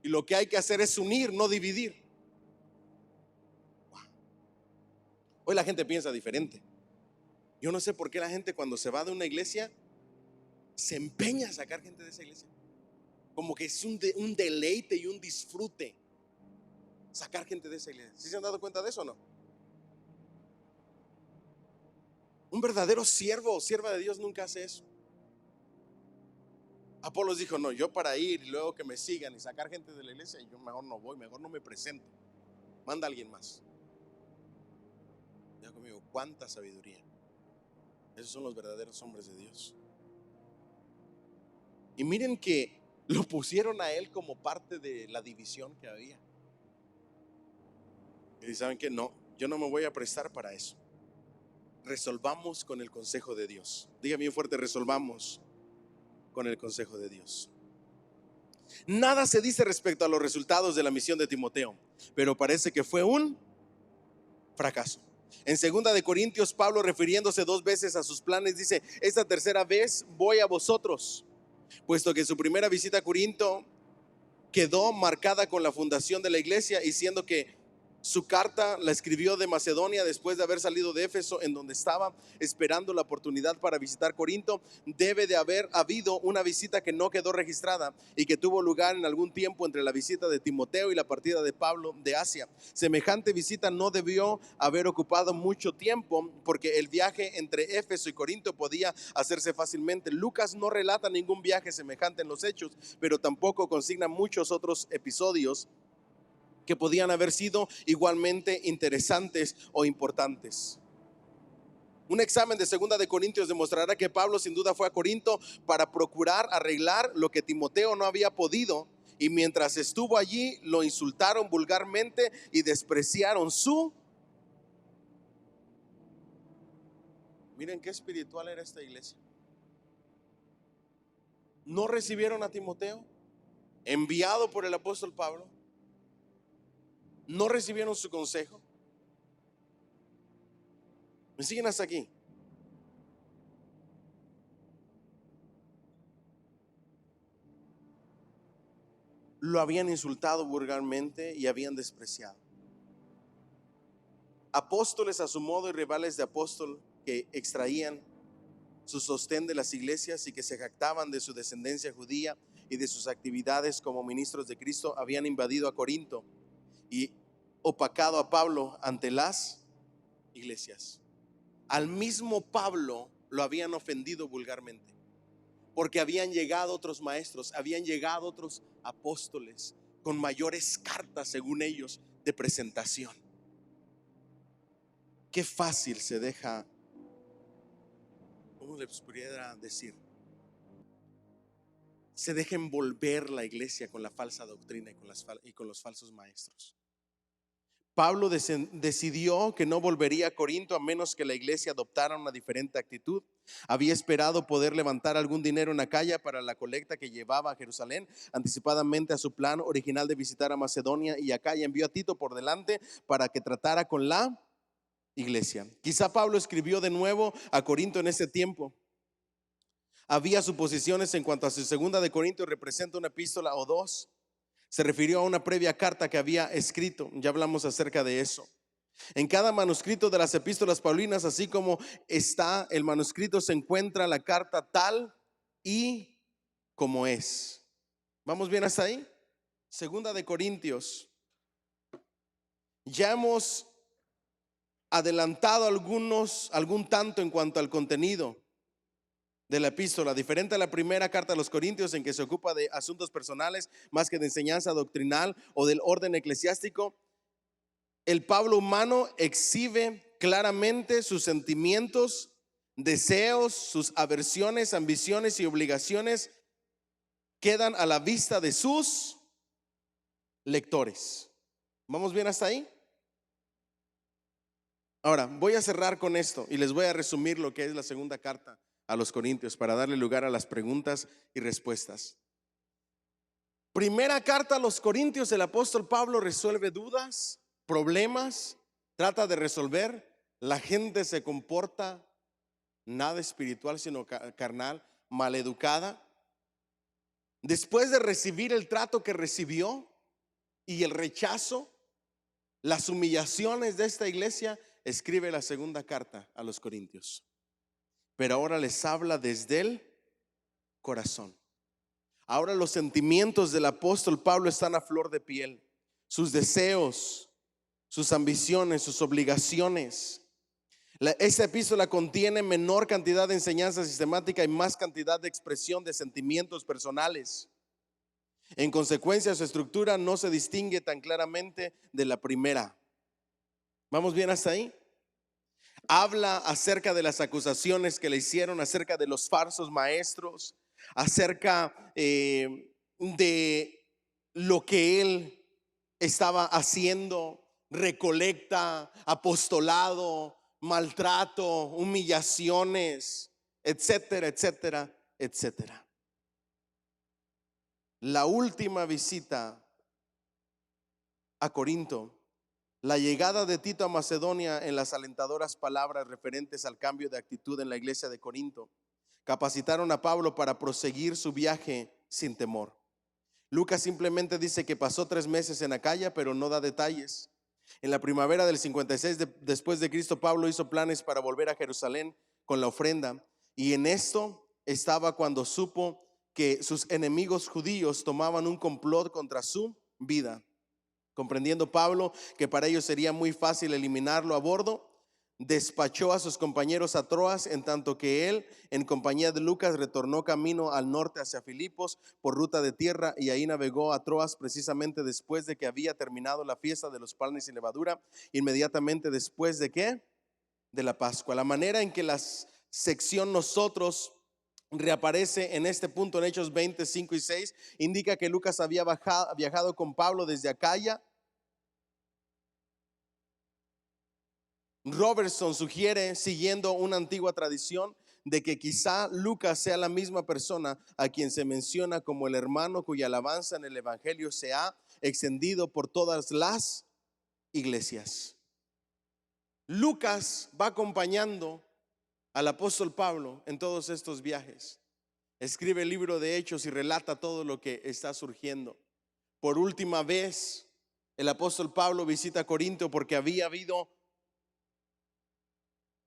Y lo que hay que hacer es unir, no dividir. Hoy la gente piensa diferente. Yo no sé por qué la gente cuando se va de una iglesia se empeña a sacar gente de esa iglesia. Como que es un deleite y un disfrute sacar gente de esa iglesia. ¿Sí se han dado cuenta de eso o no? Un verdadero siervo o sierva de Dios nunca hace eso. Apolos dijo: no, yo para ir y luego que me sigan y sacar gente de la iglesia, yo mejor no voy, mejor no me presento. Manda a alguien más. Diga conmigo, cuánta sabiduría. Esos son los verdaderos hombres de Dios. Y miren que lo pusieron a él como parte de la división que había. Y saben que no, yo no me voy a prestar para eso. Resolvamos con el consejo de Dios. Diga bien fuerte: resolvamos con el consejo de Dios. Nada se dice respecto a los resultados de la misión de Timoteo, pero parece que fue un fracaso. En 2 de Corintios, Pablo, refiriéndose 2 veces a sus planes, dice: esta tercera vez voy a vosotros, puesto que su primera visita a Corinto quedó marcada con la fundación de la iglesia, y siendo que su carta la escribió de Macedonia después de haber salido de Éfeso, en donde estaba esperando la oportunidad para visitar Corinto, debe de haber habido una visita que no quedó registrada y que tuvo lugar en algún tiempo entre la visita de Timoteo y la partida de Pablo de Asia. Semejante visita no debió haber ocupado mucho tiempo, porque el viaje entre Éfeso y Corinto podía hacerse fácilmente. Lucas no relata ningún viaje semejante en los Hechos, pero tampoco consigna muchos otros episodios que podían haber sido igualmente interesantes o importantes. Un examen de 2 de Corintios demostrará que Pablo sin duda fue a Corinto para procurar arreglar lo que Timoteo no había podido, y mientras estuvo allí lo insultaron vulgarmente y despreciaron su... Miren qué espiritual era esta iglesia. No recibieron a Timoteo, enviado por el apóstol Pablo. No recibieron su consejo. ¿Me siguen hasta aquí? Lo habían insultado vulgarmente y habían despreciado. Apóstoles a su modo y rivales de apóstol, que extraían su sostén de las iglesias y que se jactaban de su descendencia judía y de sus actividades como ministros de Cristo habían invadido a Corinto y opacado a Pablo ante las iglesias. Al mismo Pablo lo habían ofendido vulgarmente, porque habían llegado otros maestros, habían llegado otros apóstoles con mayores cartas, según ellos, de presentación. Qué fácil se deja, ¿cómo les pudiera decir? Se deja envolver la iglesia con la falsa doctrina y con los falsos maestros. Pablo decidió que no volvería a Corinto a menos que la iglesia adoptara una diferente actitud. Había esperado poder levantar algún dinero en Acaya para la colecta que llevaba a Jerusalén, anticipadamente a su plan original de visitar a Macedonia y Acaya. Envió a Tito por delante para que tratara con la iglesia. Quizá Pablo escribió de nuevo a Corinto en ese tiempo. Había suposiciones en cuanto a su segunda de Corintios representa una epístola o dos. Se refirió a una previa carta que había escrito. Ya hablamos acerca de eso. En cada manuscrito de las epístolas paulinas, así como está el manuscrito, se encuentra la carta tal y como es. ¿Vamos bien hasta ahí? Segunda de Corintios. Ya hemos adelantado algún tanto en cuanto al contenido de la epístola, diferente a la primera carta a los Corintios, en que se ocupa de asuntos personales más que de enseñanza doctrinal o del orden eclesiástico. El Pablo humano exhibe claramente sus sentimientos, deseos, sus aversiones, ambiciones y obligaciones quedan a la vista de sus lectores. ¿Vamos bien hasta ahí? Ahora, voy a cerrar con esto y les voy a resumir lo que es la segunda carta a los Corintios para darle lugar a las preguntas y respuestas. Primera carta a los Corintios, el apóstol Pablo resuelve dudas, problemas, trata de resolver. La gente se comporta nada espiritual sino carnal, maleducada. Después de recibir el trato que recibió y el rechazo, las humillaciones de esta iglesia, escribe la segunda carta a los Corintios. Pero ahora les habla desde el corazón. Ahora los sentimientos del apóstol Pablo están a flor de piel. Sus deseos, sus ambiciones, sus obligaciones. Esta epístola contiene menor cantidad de enseñanza sistemática y más cantidad de expresión de sentimientos personales. En consecuencia, su estructura no se distingue tan claramente de la primera. ¿Vamos bien hasta ahí? Habla acerca de las acusaciones que le hicieron, acerca de los falsos maestros, acerca de lo que él estaba haciendo, recolecta, apostolado, maltrato, humillaciones, etcétera, etcétera, etcétera. La última visita a Corinto, la llegada de Tito a Macedonia en las alentadoras palabras referentes al cambio de actitud en la iglesia de Corinto, capacitaron a Pablo para proseguir su viaje sin temor. Lucas simplemente dice que pasó 3 meses en Acaya, pero no da detalles. En la primavera del 56 después de Cristo, Pablo hizo planes para volver a Jerusalén con la ofrenda, y en esto estaba cuando supo que sus enemigos judíos tomaban un complot contra su vida. Comprendiendo Pablo que para ellos sería muy fácil eliminarlo a bordo, despachó a sus compañeros a Troas, en tanto que él, en compañía de Lucas, retornó camino al norte hacia Filipos por ruta de tierra, y ahí navegó a Troas precisamente después de que había terminado la fiesta de los panes sin levadura, inmediatamente después de ¿qué? De la Pascua. La manera en que la sección nosotros reaparece en este punto en Hechos 20, 5 y 6 indica que Lucas había viajado con Pablo desde Acaya. Robertson sugiere, siguiendo una antigua tradición, de que quizá Lucas sea la misma persona a quien se menciona como el hermano cuya alabanza en el evangelio se ha extendido por todas las iglesias. Lucas va acompañando al apóstol Pablo en todos estos viajes. Escribe el libro de Hechos y relata todo lo que está surgiendo. Por última vez, el apóstol Pablo visita Corinto porque había habido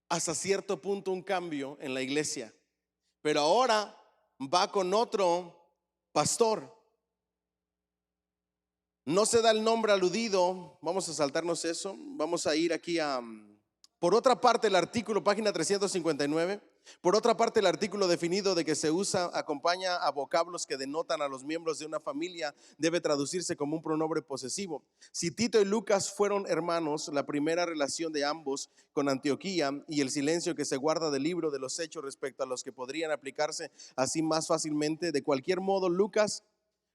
hasta cierto punto un cambio en la iglesia, pero ahora va con otro pastor. No se da el nombre aludido. Vamos a saltarnos eso. Vamos a ir aquí a... Por otra parte, el artículo, página 359. Por otra parte, el artículo definido de que se usa acompaña a vocablos que denotan a los miembros de una familia debe traducirse como un pronombre posesivo. Si Tito y Lucas fueron hermanos, la primera relación de ambos con Antioquía y el silencio que se guarda del libro de los hechos respecto a los que podrían aplicarse así más fácilmente. De cualquier modo, Lucas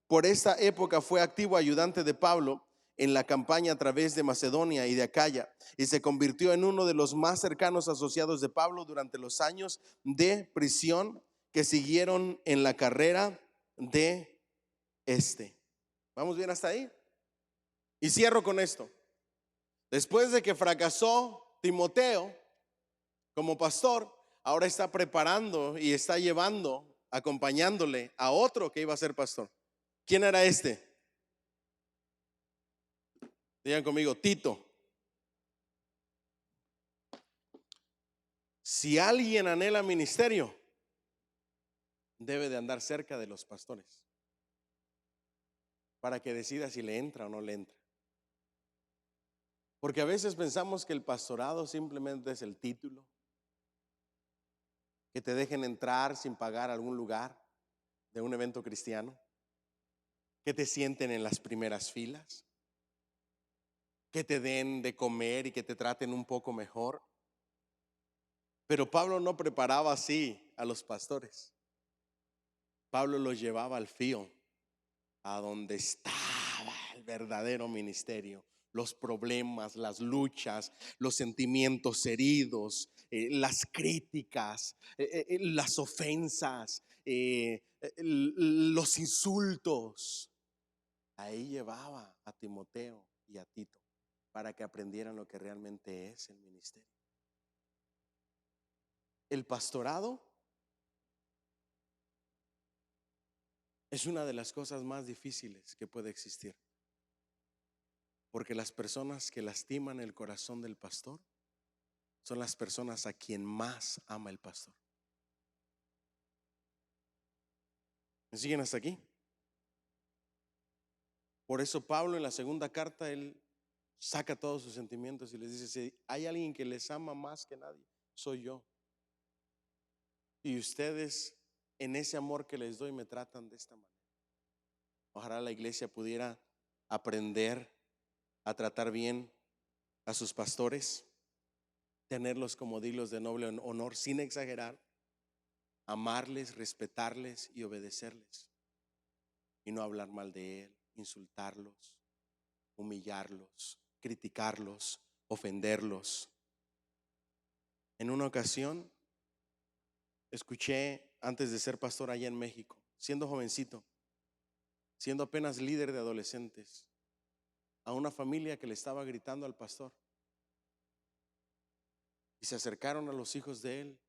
por esta época fue activo ayudante de Pablo en la campaña a través de Macedonia y de Acaya, y se convirtió en uno de los más cercanos asociados de Pablo durante los años de prisión que siguieron en la carrera de este. ¿Vamos bien hasta ahí? Y cierro con esto. Después de que fracasó Timoteo como pastor, ahora está preparando y está llevando, acompañándole a otro que iba a ser pastor. ¿Quién era este? Digan conmigo, Tito. Si alguien anhela ministerio, debe de andar cerca de los pastores para que decida si le entra o no le entra. Porque a veces pensamos que el pastorado simplemente es el título, que te dejen entrar sin pagar a algún lugar de un evento cristiano, que te sienten en las primeras filas, que te den de comer y que te traten un poco mejor. Pero Pablo no preparaba así a los pastores. Pablo los llevaba al fío, a donde estaba el verdadero ministerio, los problemas, las luchas, los sentimientos heridos, las críticas, las ofensas, los insultos. Ahí llevaba a Timoteo y a Tito para que aprendieran lo que realmente es el ministerio. El pastorado es una de las cosas más difíciles que puede existir, porque las personas que lastiman el corazón del pastor son las personas a quien más ama el pastor. ¿Me siguen hasta aquí? Por eso Pablo en la segunda carta, él saca todos sus sentimientos y les dice: si hay alguien que les ama más que nadie, soy yo. Y ustedes en ese amor que les doy me tratan de esta manera. Ojalá la iglesia pudiera aprender a tratar bien a sus pastores, tenerlos como dignos de noble honor sin exagerar, amarles, respetarles y obedecerles, y no hablar mal de él, insultarlos, humillarlos, criticarlos, ofenderlos. En una ocasión escuché, antes de ser pastor allá en México, siendo jovencito, siendo apenas líder de adolescentes, a una familia que le estaba gritando al pastor, y se acercaron a los hijos de él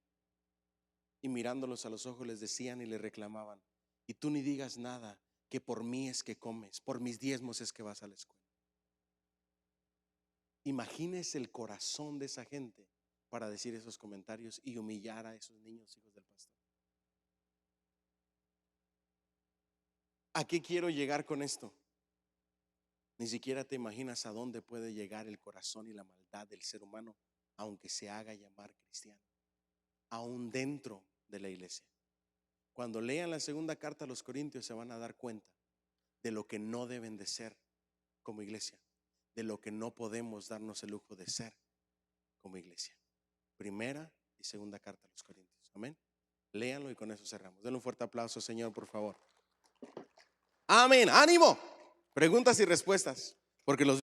y mirándolos a los ojos les decían y le reclamaban: y tú ni digas nada, que por mí es que comes, por mis diezmos es que vas a la escuela. Imagínese el corazón de esa gente para decir esos comentarios y humillar a esos niños hijos del pastor. ¿A qué quiero llegar con esto? Ni siquiera te imaginas a dónde puede llegar el corazón y la maldad del ser humano, aunque se haga llamar cristiano, aún dentro de la iglesia. Cuando lean la segunda carta a los Corintios se van a dar cuenta de lo que no deben de ser como iglesia, de lo que no podemos darnos el lujo de ser como iglesia. Primera y segunda carta a los Corintios. Amén. Léanlo y con eso cerramos. Denle un fuerte aplauso, Señor, por favor. Amén. Ánimo. Preguntas y respuestas, porque los